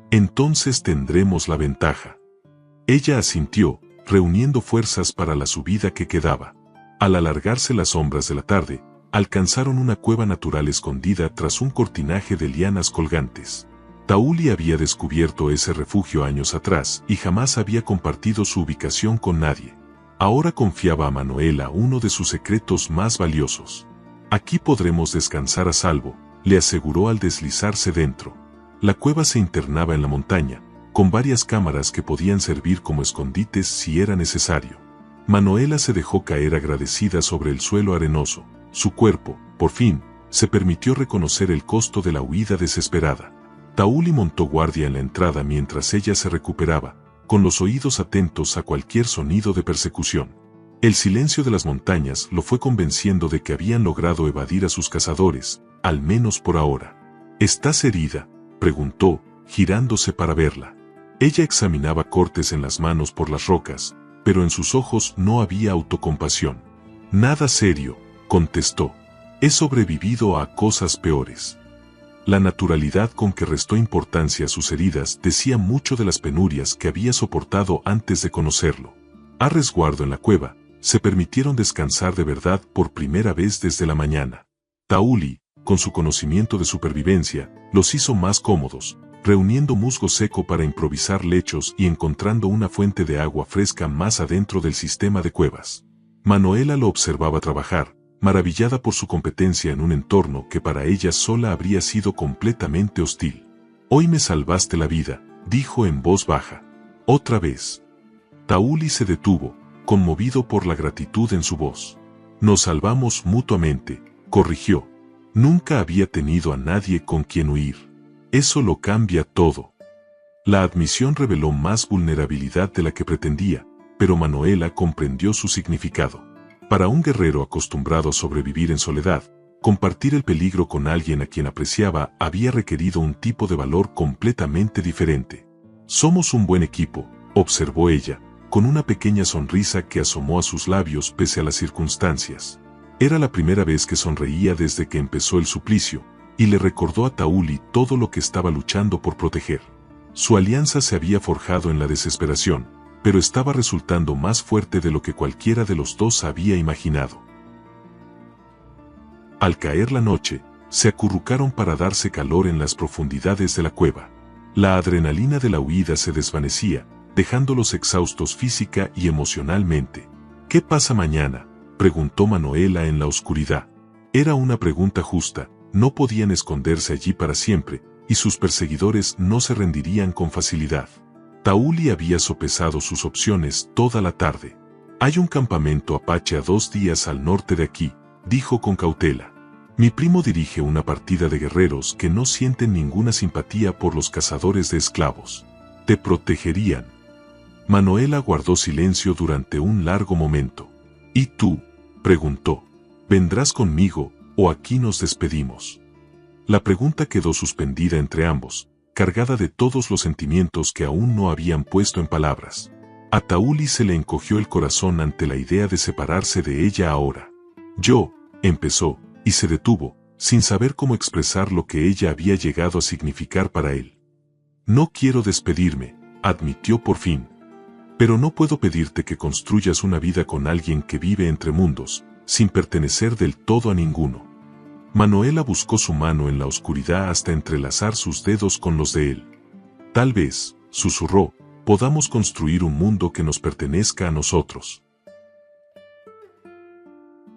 Speaker 1: «Entonces tendremos la ventaja». Ella asintió, reuniendo fuerzas para la subida que quedaba. Al alargarse las sombras de la tarde, alcanzaron una cueva natural escondida tras un cortinaje de lianas colgantes. Tauli había descubierto ese refugio años atrás y jamás había compartido su ubicación con nadie. Ahora confiaba a Manuela uno de sus secretos más valiosos. «Aquí podremos descansar a salvo», le aseguró al deslizarse dentro. La cueva se internaba en la montaña, con varias cámaras que podían servir como escondites si era necesario. Manuela se dejó caer agradecida sobre el suelo arenoso. Su cuerpo, por fin, se permitió reconocer el costo de la huida desesperada. Tauli montó guardia en la entrada mientras ella se recuperaba, con los oídos atentos a cualquier sonido de persecución. El silencio de las montañas lo fue convenciendo de que habían logrado evadir a sus cazadores, al menos por ahora. ¿Estás herida?, preguntó, girándose para verla. Ella examinaba cortes en las manos por las rocas, pero en sus ojos no había autocompasión. Nada serio, contestó. He sobrevivido a cosas peores. La naturalidad con que restó importancia a sus heridas decía mucho de las penurias que había soportado antes de conocerlo. A resguardo en la cueva, se permitieron descansar de verdad por primera vez desde la mañana. Tauli, con su conocimiento de supervivencia, los hizo más cómodos, reuniendo musgo seco para improvisar lechos y encontrando una fuente de agua fresca más adentro del sistema de cuevas. Manuela lo observaba trabajar, maravillada por su competencia en un entorno que para ella sola habría sido completamente hostil. «Hoy me salvaste la vida», dijo en voz baja. «Otra vez». Tauli se detuvo, conmovido por la gratitud en su voz. «Nos salvamos mutuamente», corrigió. Nunca había tenido a nadie con quien huir. Eso lo cambia todo. La admisión reveló más vulnerabilidad de la que pretendía, pero Manuela comprendió su significado. Para un guerrero acostumbrado a sobrevivir en soledad, compartir el peligro con alguien a quien apreciaba había requerido un tipo de valor completamente diferente. «Somos un buen equipo», observó ella, con una pequeña sonrisa que asomó a sus labios pese a las circunstancias. Era la primera vez que sonreía desde que empezó el suplicio, y le recordó a Tauli todo lo que estaba luchando por proteger. Su alianza se había forjado en la desesperación, pero estaba resultando más fuerte de lo que cualquiera de los dos había imaginado. Al caer la noche, se acurrucaron para darse calor en las profundidades de la cueva. La adrenalina de la huida se desvanecía, dejándolos exhaustos física y emocionalmente. «¿Qué pasa mañana?», preguntó Manuela en la oscuridad. Era una pregunta justa, no podían esconderse allí para siempre, y sus perseguidores no se rendirían con facilidad. Tauli había sopesado sus opciones toda la tarde. «Hay un campamento apache a 2 días al norte de aquí», dijo con cautela. «Mi primo dirige una partida de guerreros que no sienten ninguna simpatía por los cazadores de esclavos. Te protegerían». Manuela guardó silencio durante un largo momento. «¿Y tú?», preguntó. «¿Vendrás conmigo, o aquí nos despedimos?». La pregunta quedó suspendida entre ambos, cargada de todos los sentimientos que aún no habían puesto en palabras. A Tauli se le encogió el corazón ante la idea de separarse de ella ahora. «Yo», empezó, y se detuvo, sin saber cómo expresar lo que ella había llegado a significar para él. «No quiero despedirme», admitió por fin. «Pero no puedo pedirte que construyas una vida con alguien que vive entre mundos, sin pertenecer del todo a ninguno». Manuela buscó su mano en la oscuridad hasta entrelazar sus dedos con los de él. «Tal vez», susurró, «podamos construir un mundo que nos pertenezca a nosotros».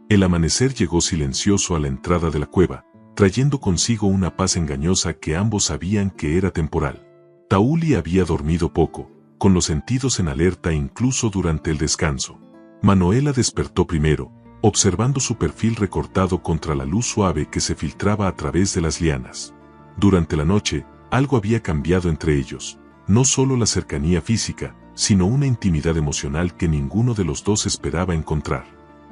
Speaker 1: El amanecer llegó silencioso a la entrada de la cueva, trayendo consigo una paz engañosa que ambos sabían que era temporal. Tauli había dormido poco, con los sentidos en alerta incluso durante el descanso. Manuela despertó primero, observando su perfil recortado contra la luz suave que se filtraba a través de las lianas. Durante la noche, algo había cambiado entre ellos, no solo la cercanía física, sino una intimidad emocional que ninguno de los dos esperaba encontrar.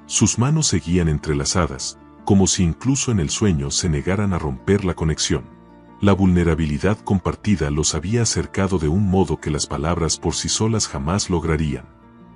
Speaker 1: Sus manos seguían entrelazadas, como si incluso en el sueño se negaran a romper la conexión. La vulnerabilidad compartida los había acercado de un modo que las palabras por sí solas jamás lograrían.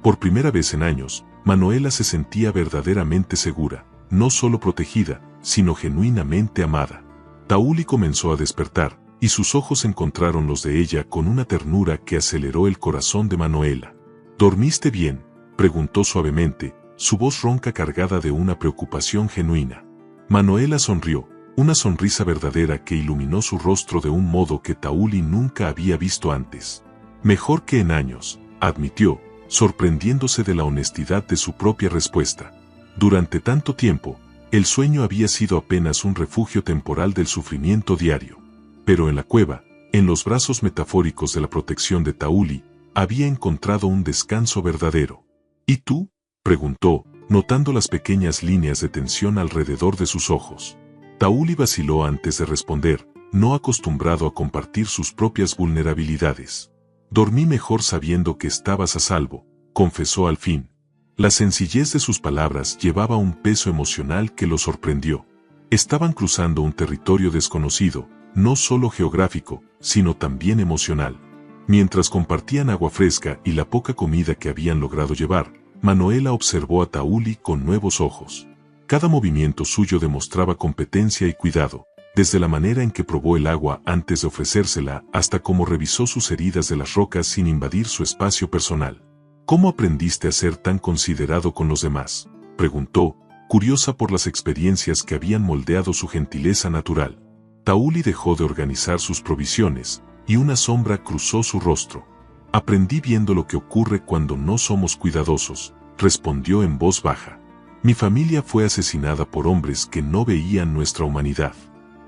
Speaker 1: Por primera vez en años, Manuela se sentía verdaderamente segura, no solo protegida, sino genuinamente amada. Tauli comenzó a despertar, y sus ojos encontraron los de ella con una ternura que aceleró el corazón de Manuela. «¿Dormiste bien?», preguntó suavemente, su voz ronca cargada de una preocupación genuina. Manuela sonrió, una sonrisa verdadera que iluminó su rostro de un modo que Tauli nunca había visto antes. «Mejor que en años», admitió, sorprendiéndose de la honestidad de su propia respuesta. Durante tanto tiempo, el sueño había sido apenas un refugio temporal del sufrimiento diario. Pero en la cueva, en los brazos metafóricos de la protección de Tauli, había encontrado un descanso verdadero. «¿Y tú?», preguntó, notando las pequeñas líneas de tensión alrededor de sus ojos. Tauli vaciló antes de responder, no acostumbrado a compartir sus propias vulnerabilidades. Dormí mejor sabiendo que estabas a salvo, confesó al fin. La sencillez de sus palabras llevaba un peso emocional que lo sorprendió. Estaban cruzando un territorio desconocido, no solo geográfico, sino también emocional. Mientras compartían agua fresca y la poca comida que habían logrado llevar, Manuela observó a Tauli con nuevos ojos. Cada movimiento suyo demostraba competencia y cuidado, desde la manera en que probó el agua antes de ofrecérsela hasta cómo revisó sus heridas de las rocas sin invadir su espacio personal. ¿Cómo aprendiste a ser tan considerado con los demás?, preguntó, curiosa por las experiencias que habían moldeado su gentileza natural. Tauli dejó de organizar sus provisiones, y una sombra cruzó su rostro. Aprendí viendo lo que ocurre cuando no somos cuidadosos, respondió en voz baja. Mi familia fue asesinada por hombres que no veían nuestra humanidad.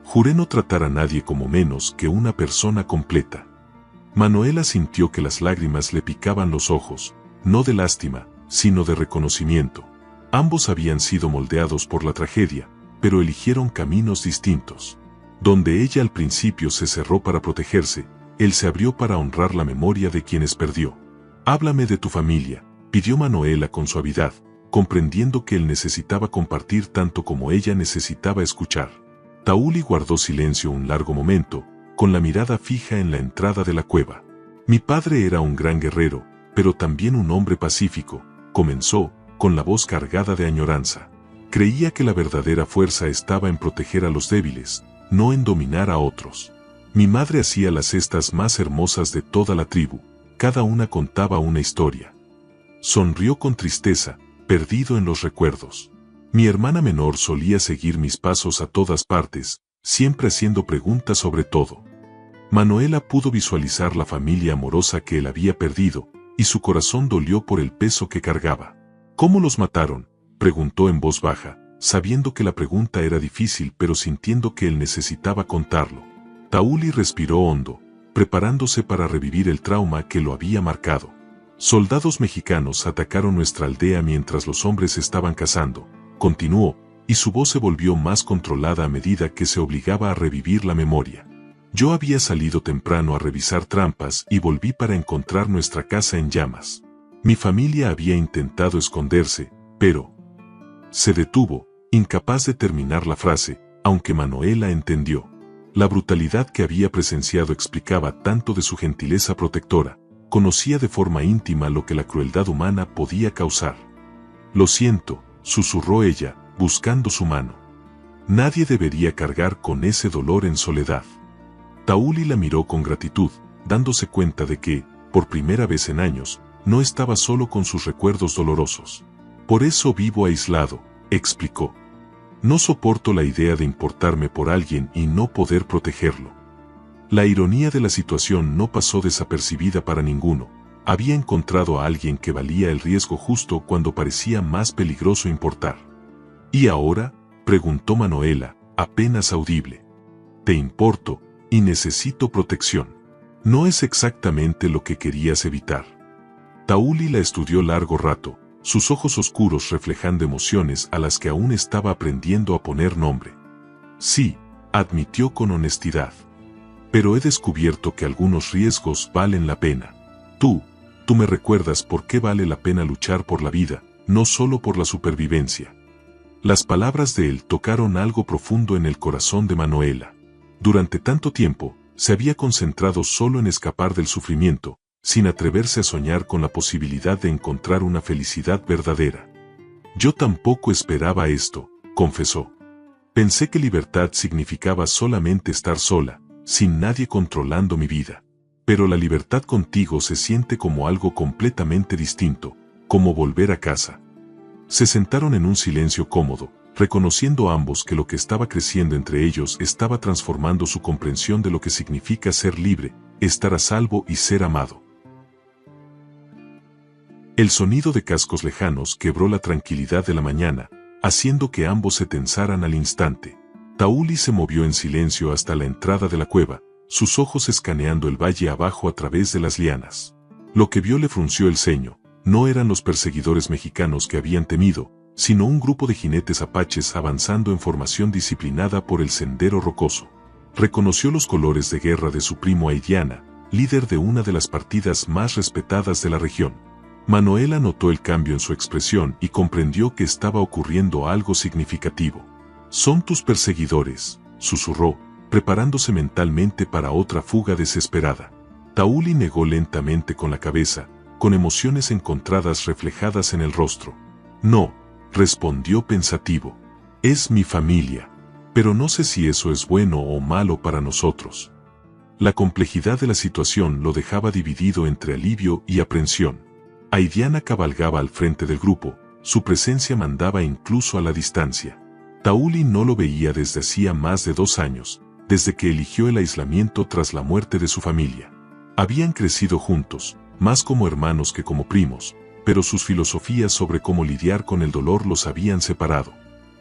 Speaker 1: Juré no tratar a nadie como menos que una persona completa. Manuela sintió que las lágrimas le picaban los ojos, no de lástima, sino de reconocimiento. Ambos habían sido moldeados por la tragedia, pero eligieron caminos distintos. Donde ella al principio se cerró para protegerse, él se abrió para honrar la memoria de quienes perdió. Háblame de tu familia, pidió Manuela con suavidad, comprendiendo que él necesitaba compartir tanto como ella necesitaba escuchar. Tauli guardó silencio un largo momento, con la mirada fija en la entrada de la cueva. Mi padre era un gran guerrero, pero también un hombre pacífico, comenzó, con la voz cargada de añoranza. Creía que la verdadera fuerza estaba en proteger a los débiles, no en dominar a otros. Mi madre hacía las cestas más hermosas de toda la tribu, cada una contaba una historia. Sonrió con tristeza, perdido en los recuerdos. Mi hermana menor solía seguir mis pasos a todas partes, siempre haciendo preguntas sobre todo. Manuela pudo visualizar la familia amorosa que él había perdido, y su corazón dolió por el peso que cargaba. ¿Cómo los mataron?, preguntó en voz baja, sabiendo que la pregunta era difícil pero sintiendo que él necesitaba contarlo. Tauli respiró hondo, preparándose para revivir el trauma que lo había marcado. Soldados mexicanos atacaron nuestra aldea mientras los hombres estaban cazando, continuó, y su voz se volvió más controlada a medida que se obligaba a revivir la memoria. Yo había salido temprano a revisar trampas y volví para encontrar nuestra casa en llamas. Mi familia había intentado esconderse, pero se detuvo, incapaz de terminar la frase, aunque Manuela entendió. La brutalidad que había presenciado explicaba tanto de su gentileza protectora, conocía de forma íntima lo que la crueldad humana podía causar. Lo siento, susurró ella, buscando su mano. Nadie debería cargar con ese dolor en soledad. Tauli la miró con gratitud, dándose cuenta de que, por primera vez en años, no estaba solo con sus recuerdos dolorosos. Por eso vivo aislado, explicó. No soporto la idea de importarme por alguien y no poder protegerlo. La ironía de la situación no pasó desapercibida para ninguno. Había encontrado a alguien que valía el riesgo justo cuando parecía más peligroso importar. ¿Y ahora?, preguntó Manuela, apenas audible. Te importo, y necesito protección. No es exactamente lo que querías evitar. Tauli la estudió largo rato, sus ojos oscuros reflejando emociones a las que aún estaba aprendiendo a poner nombre. Sí, admitió con honestidad. Pero he descubierto que algunos riesgos valen la pena. Tú me recuerdas por qué vale la pena luchar por la vida, no solo por la supervivencia. Las palabras de él tocaron algo profundo en el corazón de Manuela. Durante tanto tiempo, se había concentrado solo en escapar del sufrimiento, sin atreverse a soñar con la posibilidad de encontrar una felicidad verdadera. Yo tampoco esperaba esto, confesó. Pensé que libertad significaba solamente estar sola, sin nadie controlando mi vida. Pero la libertad contigo se siente como algo completamente distinto, como volver a casa. Se sentaron en un silencio cómodo, reconociendo ambos que lo que estaba creciendo entre ellos estaba transformando su comprensión de lo que significa ser libre, estar a salvo y ser amado. El sonido de cascos lejanos quebró la tranquilidad de la mañana, haciendo que ambos se tensaran al instante. Tauli se movió en silencio hasta la entrada de la cueva, sus ojos escaneando el valle abajo a través de las lianas. Lo que vio le frunció el ceño, no eran los perseguidores mexicanos que habían temido, sino un grupo de jinetes apaches avanzando en formación disciplinada por el sendero rocoso. Reconoció los colores de guerra de su primo Aidiana, líder de una de las partidas más respetadas de la región. Manuela notó el cambio en su expresión y comprendió que estaba ocurriendo algo significativo. «Son tus perseguidores», susurró, preparándose mentalmente para otra fuga desesperada. Tauli negó lentamente con la cabeza, con emociones encontradas reflejadas en el rostro. «No», respondió pensativo. «Es mi familia. Pero no sé si eso es bueno o malo para nosotros». La complejidad de la situación lo dejaba dividido entre alivio y aprensión. Aidiana cabalgaba al frente del grupo, su presencia mandaba incluso a la distancia. Tauli no lo veía desde hacía más de 2 años, desde que eligió el aislamiento tras la muerte de su familia. Habían crecido juntos, más como hermanos que como primos, pero sus filosofías sobre cómo lidiar con el dolor los habían separado.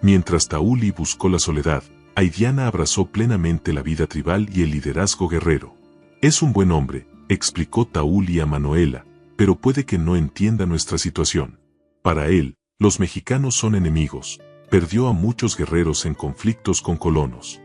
Speaker 1: Mientras Tauli buscó la soledad, Aidiana abrazó plenamente la vida tribal y el liderazgo guerrero. «Es un buen hombre», explicó Tauli a Manuela, «pero puede que no entienda nuestra situación. Para él, los mexicanos son enemigos. Perdió a muchos guerreros en conflictos con colonos».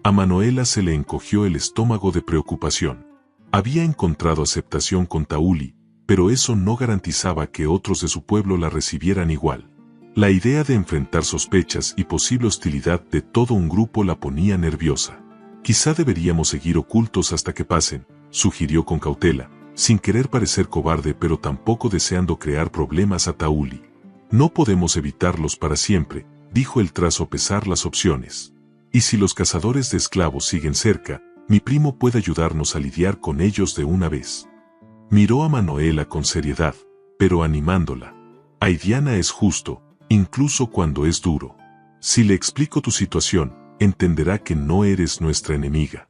Speaker 1: A Manuela se le encogió el estómago de preocupación. Había encontrado aceptación con Tauli, pero eso no garantizaba que otros de su pueblo la recibieran igual. La idea de enfrentar sospechas y posible hostilidad de todo un grupo la ponía nerviosa. «Quizá deberíamos seguir ocultos hasta que pasen», sugirió con cautela, sin querer parecer cobarde pero tampoco deseando crear problemas a Tauli. «No podemos evitarlos para siempre», dijo él tras sopesar las opciones. «Y si los cazadores de esclavos siguen cerca, mi primo puede ayudarnos a lidiar con ellos de una vez». Miró a Manuela con seriedad, pero animándola. «Aidiana es justo, incluso cuando es duro. Si le explico tu situación, entenderá que no eres nuestra enemiga».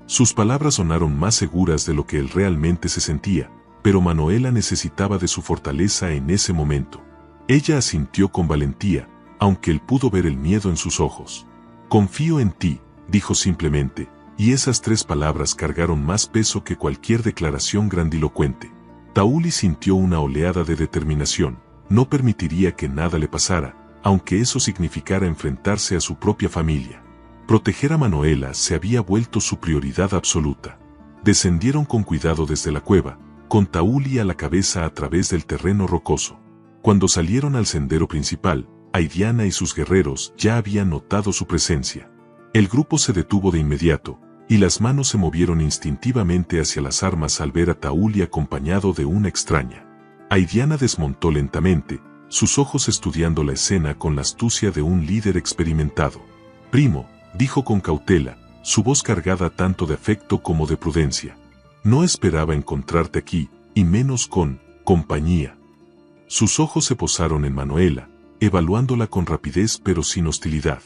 Speaker 1: Sus palabras sonaron más seguras de lo que él realmente se sentía, pero Manuela necesitaba de su fortaleza en ese momento. Ella asintió con valentía, aunque él pudo ver el miedo en sus ojos. «Confío en ti», dijo simplemente, y esas 3 palabras cargaron más peso que cualquier declaración grandilocuente. Tauli sintió una oleada de determinación. No permitiría que nada le pasara, aunque eso significara enfrentarse a su propia familia. Proteger a Manuela se había vuelto su prioridad absoluta. Descendieron con cuidado desde la cueva, con Tauli a la cabeza a través del terreno rocoso. Cuando salieron al sendero principal, Aidiana y sus guerreros ya habían notado su presencia. El grupo se detuvo de inmediato, y las manos se movieron instintivamente hacia las armas al ver a Tauli acompañado de una extraña. Aidiana desmontó lentamente, sus ojos estudiando la escena con la astucia de un líder experimentado. «Primo», dijo con cautela, su voz cargada tanto de afecto como de prudencia. «No esperaba encontrarte aquí, y menos con compañía». Sus ojos se posaron en Manuela, evaluándola con rapidez pero sin hostilidad.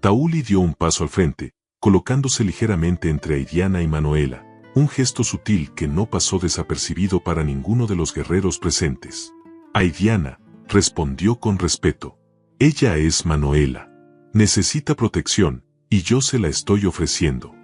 Speaker 1: Tauli dio un paso al frente, colocándose ligeramente entre Aidiana y Manuela. Un gesto sutil que no pasó desapercibido para ninguno de los guerreros presentes. «Aidiana», respondió con respeto. «Ella es Manuela. Necesita protección, y yo se la estoy ofreciendo».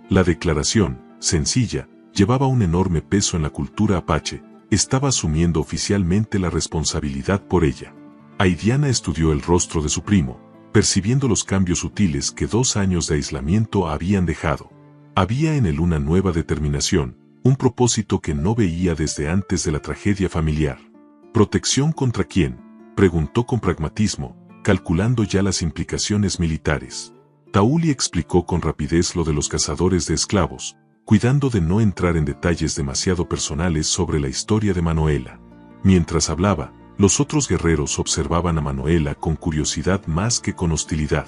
Speaker 1: La declaración, sencilla, llevaba un enorme peso en la cultura apache, estaba asumiendo oficialmente la responsabilidad por ella. Aidiana estudió el rostro de su primo, percibiendo los cambios sutiles que 2 años de aislamiento habían dejado. Había en él una nueva determinación, un propósito que no veía desde antes de la tragedia familiar. «¿Protección contra quién?», preguntó con pragmatismo, calculando ya las implicaciones militares. Tauli explicó con rapidez lo de los cazadores de esclavos, cuidando de no entrar en detalles demasiado personales sobre la historia de Manuela. Mientras hablaba, los otros guerreros observaban a Manuela con curiosidad más que con hostilidad.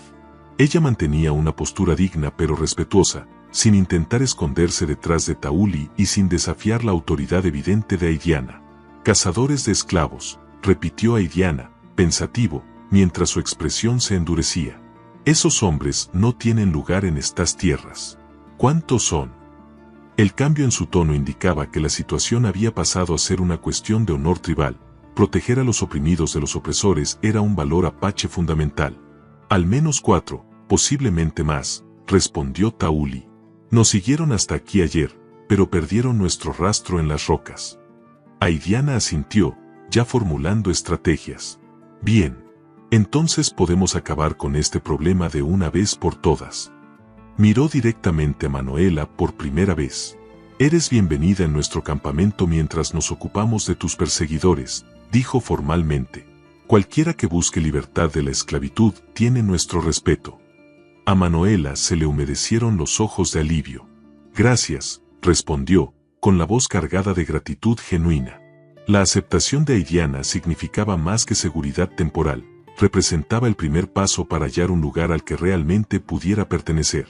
Speaker 1: Ella mantenía una postura digna pero respetuosa, sin intentar esconderse detrás de Tauli y sin desafiar la autoridad evidente de Aidiana. «Cazadores de esclavos», repitió Aidiana, pensativo, mientras su expresión se endurecía. «Esos hombres no tienen lugar en estas tierras». «¿Cuántos son?». El cambio en su tono indicaba que la situación había pasado a ser una cuestión de honor tribal. Proteger a los oprimidos de los opresores era un valor apache fundamental. «Al menos 4, posiblemente más», respondió Tauli. «Nos siguieron hasta aquí ayer, pero perdieron nuestro rastro en las rocas». Aidiana asintió, ya formulando estrategias. «Bien. Entonces podemos acabar con este problema de una vez por todas». Miró directamente a Manuela por primera vez. Eres bienvenida en nuestro campamento mientras nos ocupamos de tus perseguidores, dijo formalmente. Cualquiera que busque libertad de la esclavitud tiene nuestro respeto. A Manuela se le humedecieron los ojos de alivio. Gracias, respondió, con la voz cargada de gratitud genuina. La aceptación de Aidiana significaba más que seguridad temporal, representaba el primer paso para hallar un lugar al que realmente pudiera pertenecer.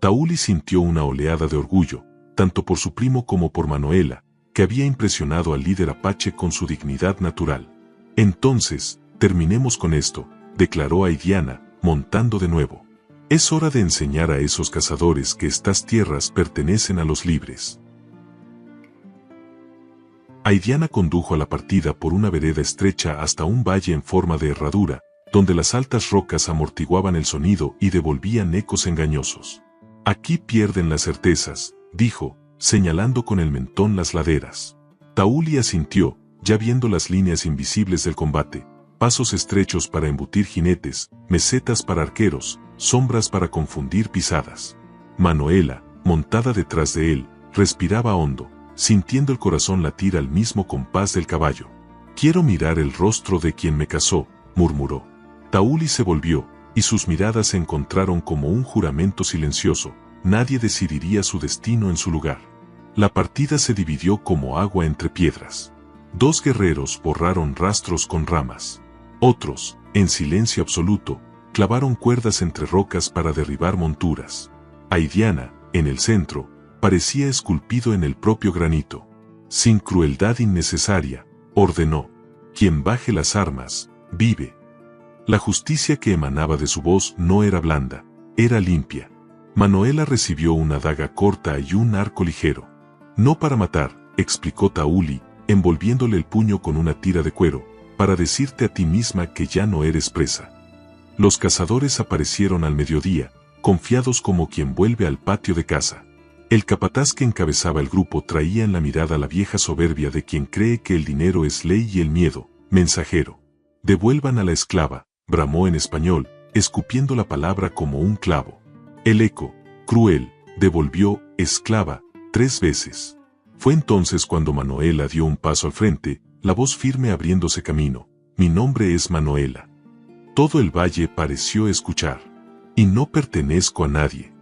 Speaker 1: Tauli sintió una oleada de orgullo, tanto por su primo como por Manuela, que había impresionado al líder apache con su dignidad natural. Entonces, terminemos con esto, declaró Aidiana, montando de nuevo. Es hora de enseñar a esos cazadores que estas tierras pertenecen a los libres. Aidiana condujo a la partida por una vereda estrecha hasta un valle en forma de herradura, donde las altas rocas amortiguaban el sonido y devolvían ecos engañosos. Aquí pierden las certezas, dijo, señalando con el mentón las laderas. Tauli asintió, ya viendo las líneas invisibles del combate, pasos estrechos para embutir jinetes, mesetas para arqueros, sombras para confundir pisadas. Manuela, montada detrás de él, respiraba hondo, sintiendo el corazón latir al mismo compás del caballo. Quiero mirar el rostro de quien me casó, murmuró. Tauli se volvió, y sus miradas se encontraron como un juramento silencioso. Nadie decidiría su destino en su lugar. La partida se dividió como agua entre piedras. Dos guerreros borraron rastros con ramas. Otros, en silencio absoluto, clavaron cuerdas entre rocas para derribar monturas. Aidiana, en el centro, parecía esculpido en el propio granito. Sin crueldad innecesaria, ordenó: quien baje las armas, vive. La justicia que emanaba de su voz no era blanda, era limpia. Manuela recibió una daga corta y un arco ligero. No para matar, explicó Tauli, envolviéndole el puño con una tira de cuero, para decirte a ti misma que ya no eres presa. Los cazadores aparecieron al mediodía, confiados como quien vuelve al patio de caza. El capataz que encabezaba el grupo traía en la mirada la vieja soberbia de quien cree que el dinero es ley y el miedo, mensajero. Devuelvan a la esclava, bramó en español, escupiendo la palabra como un clavo. El eco, cruel, devolvió, esclava, 3 veces. Fue entonces cuando Manuela dio un paso al frente, la voz firme abriéndose camino. Mi nombre es Manuela. Todo el valle pareció escuchar. Y no pertenezco a nadie.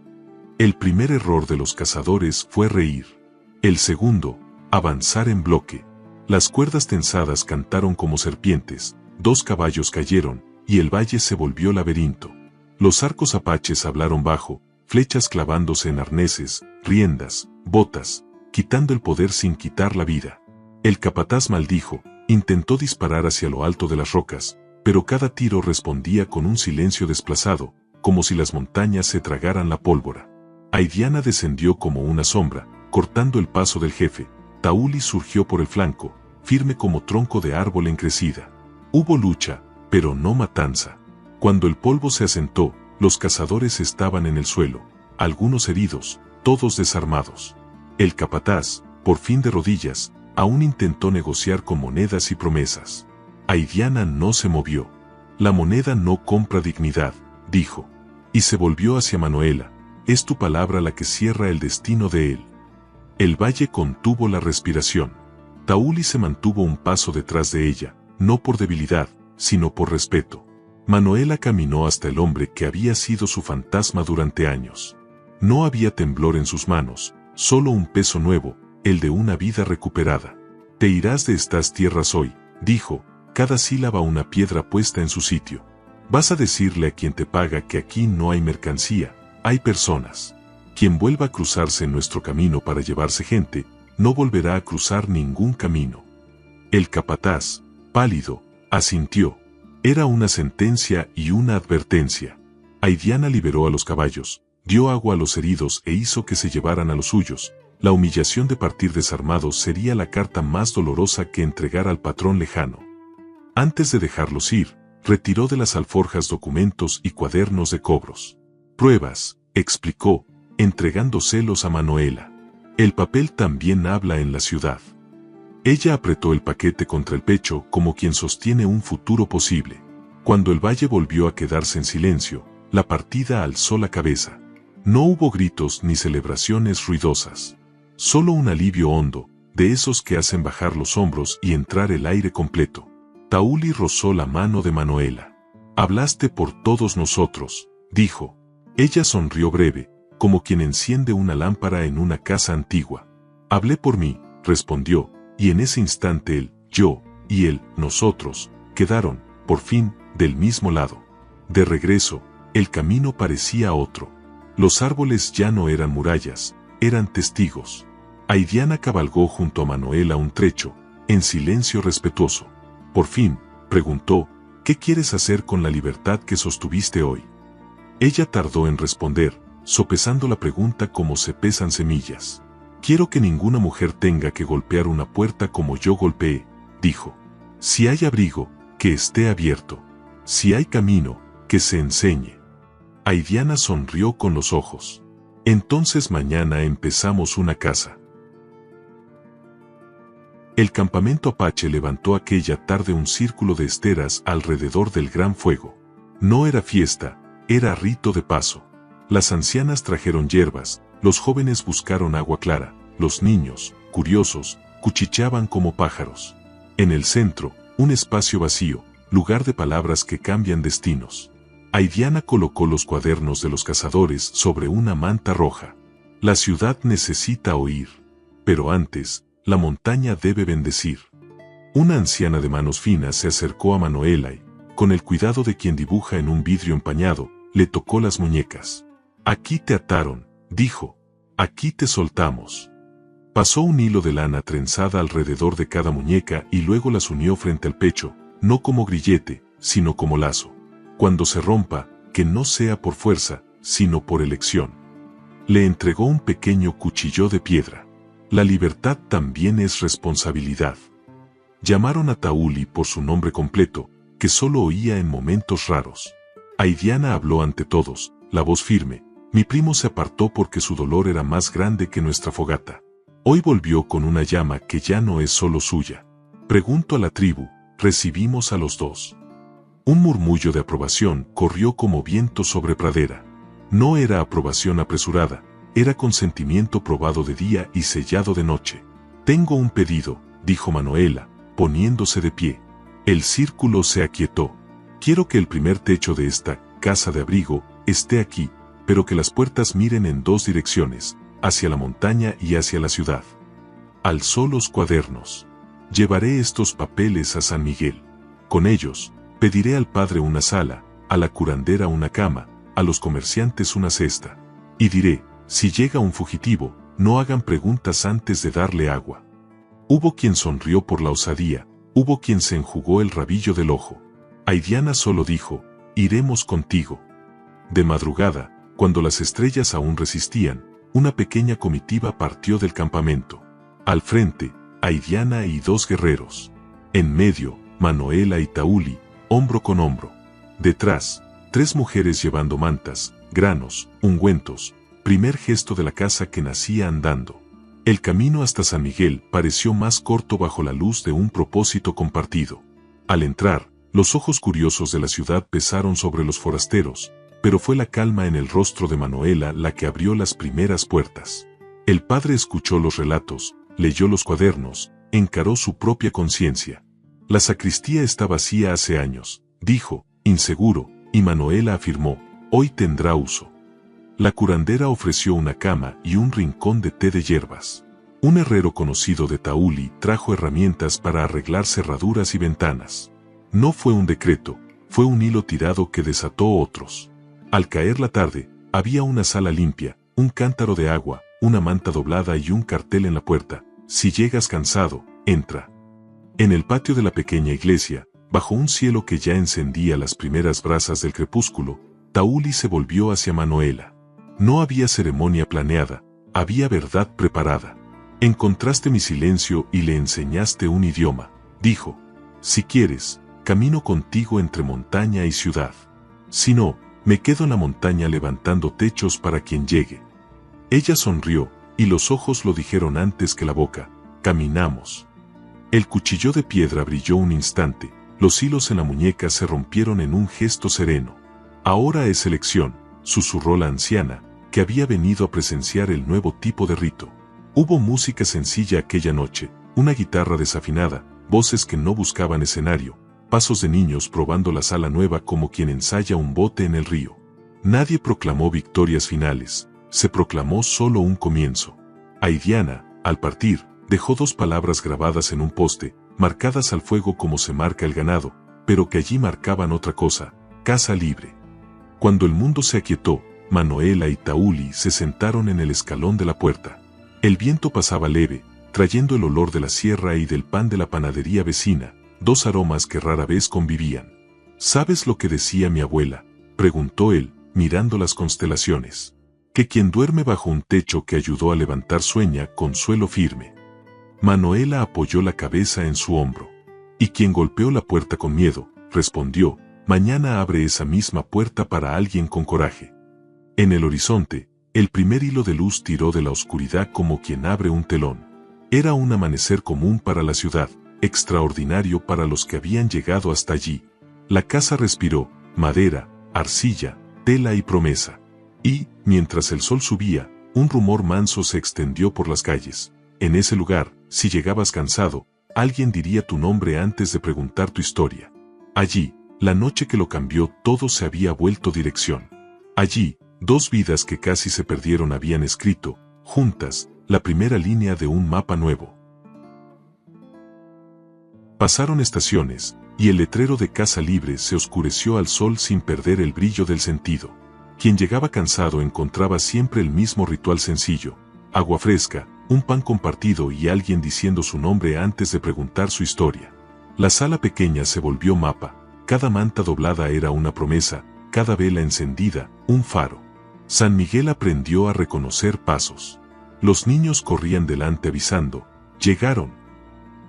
Speaker 1: El primer error de los cazadores fue reír. El segundo, avanzar en bloque. Las cuerdas tensadas cantaron como serpientes, 2 caballos cayeron, y el valle se volvió laberinto. Los arcos apaches hablaron bajo, flechas clavándose en arneses, riendas, botas, quitando el poder sin quitar la vida. El capataz maldijo, intentó disparar hacia lo alto de las rocas, pero cada tiro respondía con un silencio desplazado, como si las montañas se tragaran la pólvora. Aidiana descendió como una sombra, cortando el paso del jefe. Tauli surgió por el flanco, firme como tronco de árbol en crecida. Hubo lucha, pero no matanza. Cuando el polvo se asentó, los cazadores estaban en el suelo, algunos heridos, todos desarmados. El capataz, por fin de rodillas, aún intentó negociar con monedas y promesas. Aidiana no se movió. La moneda no compra dignidad, dijo. Y se volvió hacia Manuela. Es tu palabra la que cierra el destino de él. El valle contuvo la respiración. Tauli se mantuvo un paso detrás de ella, no por debilidad, sino por respeto. Manuela caminó hasta el hombre que había sido su fantasma durante años. No había temblor en sus manos, solo un peso nuevo, el de una vida recuperada. Te irás de estas tierras hoy, dijo, cada sílaba una piedra puesta en su sitio. Vas a decirle a quien te paga que aquí no hay mercancía, hay personas. Quien vuelva a cruzarse en nuestro camino para llevarse gente, no volverá a cruzar ningún camino. El capataz, pálido, asintió. Era una sentencia y una advertencia. Aidiana liberó a los caballos, dio agua a los heridos e hizo que se llevaran a los suyos. La humillación de partir desarmados sería la carta más dolorosa que entregar al patrón lejano. Antes de dejarlos ir, retiró de las alforjas documentos y cuadernos de cobros. Pruebas, explicó, entregándoselos a Manuela. El papel también habla en la ciudad. Ella apretó el paquete contra el pecho como quien sostiene un futuro posible. Cuando el valle volvió a quedarse en silencio, la partida alzó la cabeza. No hubo gritos ni celebraciones ruidosas. Solo un alivio hondo, de esos que hacen bajar los hombros y entrar el aire completo. Tauli rozó la mano de Manuela. Hablaste por todos nosotros, dijo. Ella sonrió breve, como quien enciende una lámpara en una casa antigua. Hablé por mí, respondió, y en ese instante él, yo, y él, nosotros, quedaron, por fin, del mismo lado. De regreso, el camino parecía otro. Los árboles ya no eran murallas, eran testigos. Aidiana cabalgó junto a Manuela un trecho, en silencio respetuoso. Por fin, preguntó, ¿qué quieres hacer con la libertad que sostuviste hoy? Ella tardó en responder, sopesando la pregunta como se pesan semillas. Quiero que ninguna mujer tenga que golpear una puerta como yo golpeé, dijo. Si hay abrigo, que esté abierto. Si hay camino, que se enseñe. Aidiana sonrió con los ojos. Entonces mañana empezamos una casa. El campamento apache levantó aquella tarde un círculo de esteras alrededor del gran fuego. No era fiesta, era rito de paso. Las ancianas trajeron hierbas, los jóvenes buscaron agua clara, los niños, curiosos, cuchicheaban como pájaros. En el centro, un espacio vacío, lugar de palabras que cambian destinos. Aidiana colocó los cuadernos de los cazadores sobre una manta roja. La ciudad necesita oír. Pero antes, la montaña debe bendecir. Una anciana de manos finas se acercó a Manuela y, con el cuidado de quien dibuja en un vidrio empañado, le tocó las muñecas. Aquí te ataron, dijo. Aquí te soltamos. Pasó un hilo de lana trenzada alrededor de cada muñeca y luego las unió frente al pecho, no como grillete, sino como lazo. Cuando se rompa, que no sea por fuerza, sino por elección. Le entregó un pequeño cuchillo de piedra. La libertad también es responsabilidad. Llamaron a Tauli por su nombre completo, que solo oía en momentos raros. Aidiana habló ante todos, la voz firme. Mi primo se apartó porque su dolor era más grande que nuestra fogata. Hoy volvió con una llama que ya no es solo suya. Pregunto a la tribu, recibimos a los dos. Un murmullo de aprobación corrió como viento sobre pradera. No era aprobación apresurada, era consentimiento probado de día y sellado de noche. Tengo un pedido, dijo Manuela, poniéndose de pie. El círculo se aquietó. Quiero que el primer techo de esta casa de abrigo esté aquí, pero que las puertas miren en dos direcciones, hacia la montaña y hacia la ciudad. Alzó los cuadernos. Llevaré estos papeles a San Miguel. Con ellos, pediré al padre una sala, a la curandera una cama, a los comerciantes una cesta. Y diré, si llega un fugitivo, no hagan preguntas antes de darle agua. Hubo quien sonrió por la osadía, hubo quien se enjugó el rabillo del ojo. Aidiana solo dijo, iremos contigo. De madrugada, cuando las estrellas aún resistían, una pequeña comitiva partió del campamento. Al frente, Aidiana y dos guerreros. En medio, Manuela y Tauli, hombro con hombro. Detrás, tres mujeres llevando mantas, granos, ungüentos, primer gesto de la casa que nacía andando. El camino hasta San Miguel pareció más corto bajo la luz de un propósito compartido. Al entrar, los ojos curiosos de la ciudad pesaron sobre los forasteros, pero fue la calma en el rostro de Manuela la que abrió las primeras puertas. El padre escuchó los relatos, leyó los cuadernos, encaró su propia conciencia. La sacristía está vacía hace años, dijo, inseguro, y Manuela afirmó, hoy tendrá uso. La curandera ofreció una cama y un rincón de té de hierbas. Un herrero conocido de Tauli trajo herramientas para arreglar cerraduras y ventanas. No fue un decreto, fue un hilo tirado que desató otros. Al caer la tarde, había una sala limpia, un cántaro de agua, una manta doblada y un cartel en la puerta, si llegas cansado, entra. En el patio de la pequeña iglesia, bajo un cielo que ya encendía las primeras brasas del crepúsculo, Tauli se volvió hacia Manuela. No había ceremonia planeada, había verdad preparada. Encontraste mi silencio y le enseñaste un idioma, dijo. Si quieres, camino contigo entre montaña y ciudad. Si no, me quedo en la montaña levantando techos para quien llegue. Ella sonrió, y los ojos lo dijeron antes que la boca, caminamos. El cuchillo de piedra brilló un instante, los hilos en la muñeca se rompieron en un gesto sereno. Ahora es elección, susurró la anciana, que había venido a presenciar el nuevo tipo de rito. Hubo música sencilla aquella noche, una guitarra desafinada, voces que no buscaban escenario, pasos de niños probando la sala nueva como quien ensaya un bote en el río. Nadie proclamó victorias finales, se proclamó solo un comienzo. Aidiana, al partir, dejó 2 palabras grabadas en un poste, marcadas al fuego como se marca el ganado, pero que allí marcaban otra cosa: casa libre. Cuando el mundo se aquietó, Manuela y Tauli se sentaron en el escalón de la puerta. El viento pasaba leve, trayendo el olor de la sierra y del pan de la panadería vecina, 2 aromas que rara vez convivían. ¿Sabes lo que decía mi abuela?, preguntó él, mirando las constelaciones. Que quien duerme bajo un techo que ayudó a levantar sueña con suelo firme. Manuela apoyó la cabeza en su hombro. Y quien golpeó la puerta con miedo, respondió, mañana abre esa misma puerta para alguien con coraje. En el horizonte, el primer hilo de luz tiró de la oscuridad como quien abre un telón. Era un amanecer común para la ciudad, extraordinario para los que habían llegado hasta allí. La casa respiró, madera, arcilla, tela y promesa. Y, mientras el sol subía, un rumor manso se extendió por las calles. En ese lugar, si llegabas cansado, alguien diría tu nombre antes de preguntar tu historia. Allí, la noche que lo cambió todo se había vuelto dirección. Allí, 2 vidas que casi se perdieron habían escrito, juntas, la primera línea de un mapa nuevo. Pasaron estaciones, y el letrero de Casa Libre se oscureció al sol sin perder el brillo del sentido. Quien llegaba cansado encontraba siempre el mismo ritual sencillo: agua fresca, un pan compartido y alguien diciendo su nombre antes de preguntar su historia. La sala pequeña se volvió mapa, cada manta doblada era una promesa, cada vela encendida, un faro. San Miguel aprendió a reconocer pasos. Los niños corrían delante avisando, llegaron.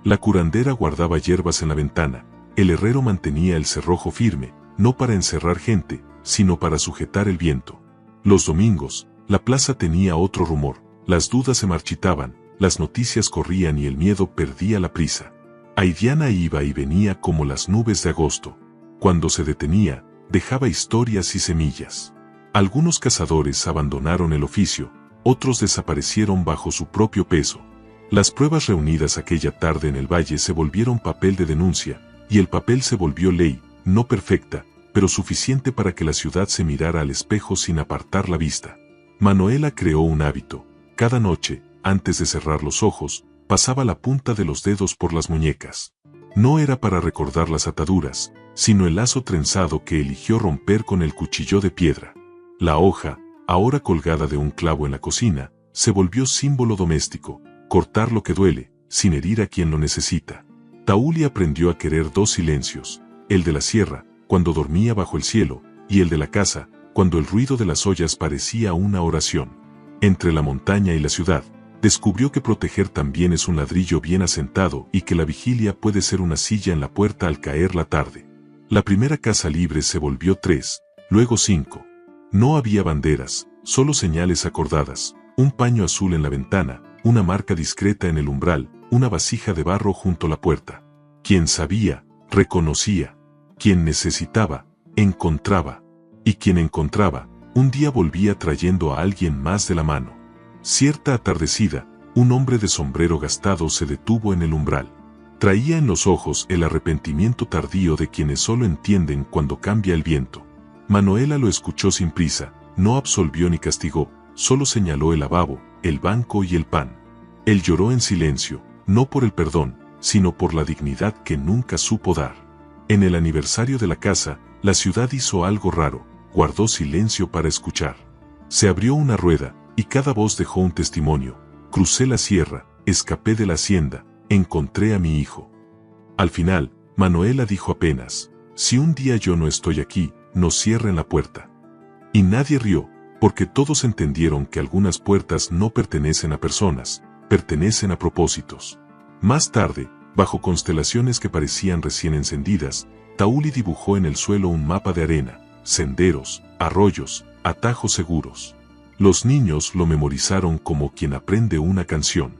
Speaker 1: La curandera guardaba hierbas en la ventana, el herrero mantenía el cerrojo firme, no para encerrar gente, sino para sujetar el viento. Los domingos, la plaza tenía otro rumor, las dudas se marchitaban, las noticias corrían y el miedo perdía la prisa. Aidiana iba y venía como las nubes de agosto. Cuando se detenía, dejaba historias y semillas. Algunos cazadores abandonaron el oficio, otros desaparecieron bajo su propio peso. Las pruebas reunidas aquella tarde en el valle se volvieron papel de denuncia, y el papel se volvió ley, no perfecta, pero suficiente para que la ciudad se mirara al espejo sin apartar la vista. Manuela creó un hábito. Cada noche, antes de cerrar los ojos, pasaba la punta de los dedos por las muñecas. No era para recordar las ataduras, sino el lazo trenzado que eligió romper con el cuchillo de piedra. La hoja, ahora colgada de un clavo en la cocina, se volvió símbolo doméstico: cortar lo que duele, sin herir a quien lo necesita. Tauli aprendió a querer 2 silencios: el de la sierra, cuando dormía bajo el cielo, y el de la casa, cuando el ruido de las ollas parecía una oración. Entre la montaña y la ciudad, descubrió que proteger también es un ladrillo bien asentado y que la vigilia puede ser una silla en la puerta al caer la tarde. La primera casa libre se volvió 3, luego 5. No había banderas, solo señales acordadas, un paño azul en la ventana, una marca discreta en el umbral, una vasija de barro junto a la puerta. Quien sabía, reconocía. Quien necesitaba, encontraba. Y quien encontraba, un día volvía trayendo a alguien más de la mano. Cierta atardecida, un hombre de sombrero gastado se detuvo en el umbral. Traía en los ojos el arrepentimiento tardío de quienes solo entienden cuando cambia el viento. Manuela lo escuchó sin prisa, no absolvió ni castigó, solo señaló el lavabo, el banco y el pan. Él lloró en silencio, no por el perdón, sino por la dignidad que nunca supo dar. En el aniversario de la casa, la ciudad hizo algo raro, guardó silencio para escuchar. Se abrió una rueda, y cada voz dejó un testimonio. Crucé la sierra, escapé de la hacienda, encontré a mi hijo. Al final, Manuela dijo apenas: si un día yo no estoy aquí, no cierren la puerta. Y nadie rió, porque todos entendieron que algunas puertas no pertenecen a personas, pertenecen a propósitos. Más tarde, bajo constelaciones que parecían recién encendidas, Tauli dibujó en el suelo un mapa de arena, senderos, arroyos, atajos seguros. Los niños lo memorizaron como quien aprende una canción.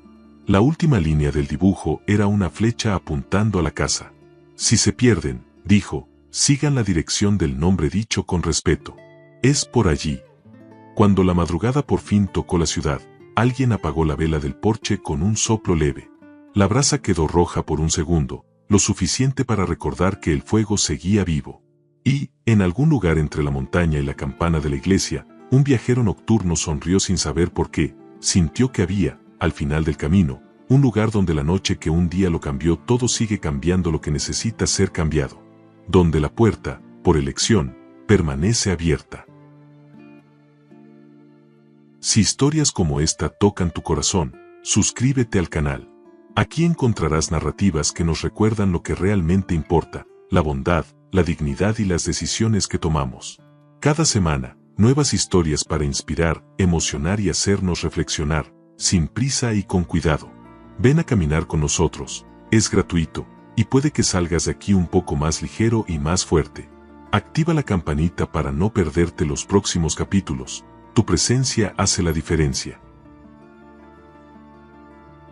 Speaker 1: La última línea del dibujo era una flecha apuntando a la casa. Si se pierden, dijo, sigan la dirección del nombre dicho con respeto. Es por allí. Cuando la madrugada por fin tocó la ciudad, alguien apagó la vela del porche con un soplo leve. La brasa quedó roja por un segundo, lo suficiente para recordar que el fuego seguía vivo. Y, en algún lugar entre la montaña y la campana de la iglesia, un viajero nocturno sonrió sin saber por qué. Sintió que había, al final del camino, un lugar donde la noche que un día lo cambió todo sigue cambiando lo que necesita ser cambiado. Donde la puerta, por elección, permanece abierta. Si historias como esta tocan tu corazón, suscríbete al canal. Aquí encontrarás narrativas que nos recuerdan lo que realmente importa, la bondad, la dignidad y las decisiones que tomamos. Cada semana, nuevas historias para inspirar, emocionar y hacernos reflexionar, sin prisa y con cuidado. Ven a caminar con nosotros, es gratuito, y puede que salgas de aquí un poco más ligero y más fuerte. Activa la campanita para no perderte los próximos capítulos. Tu presencia hace la diferencia.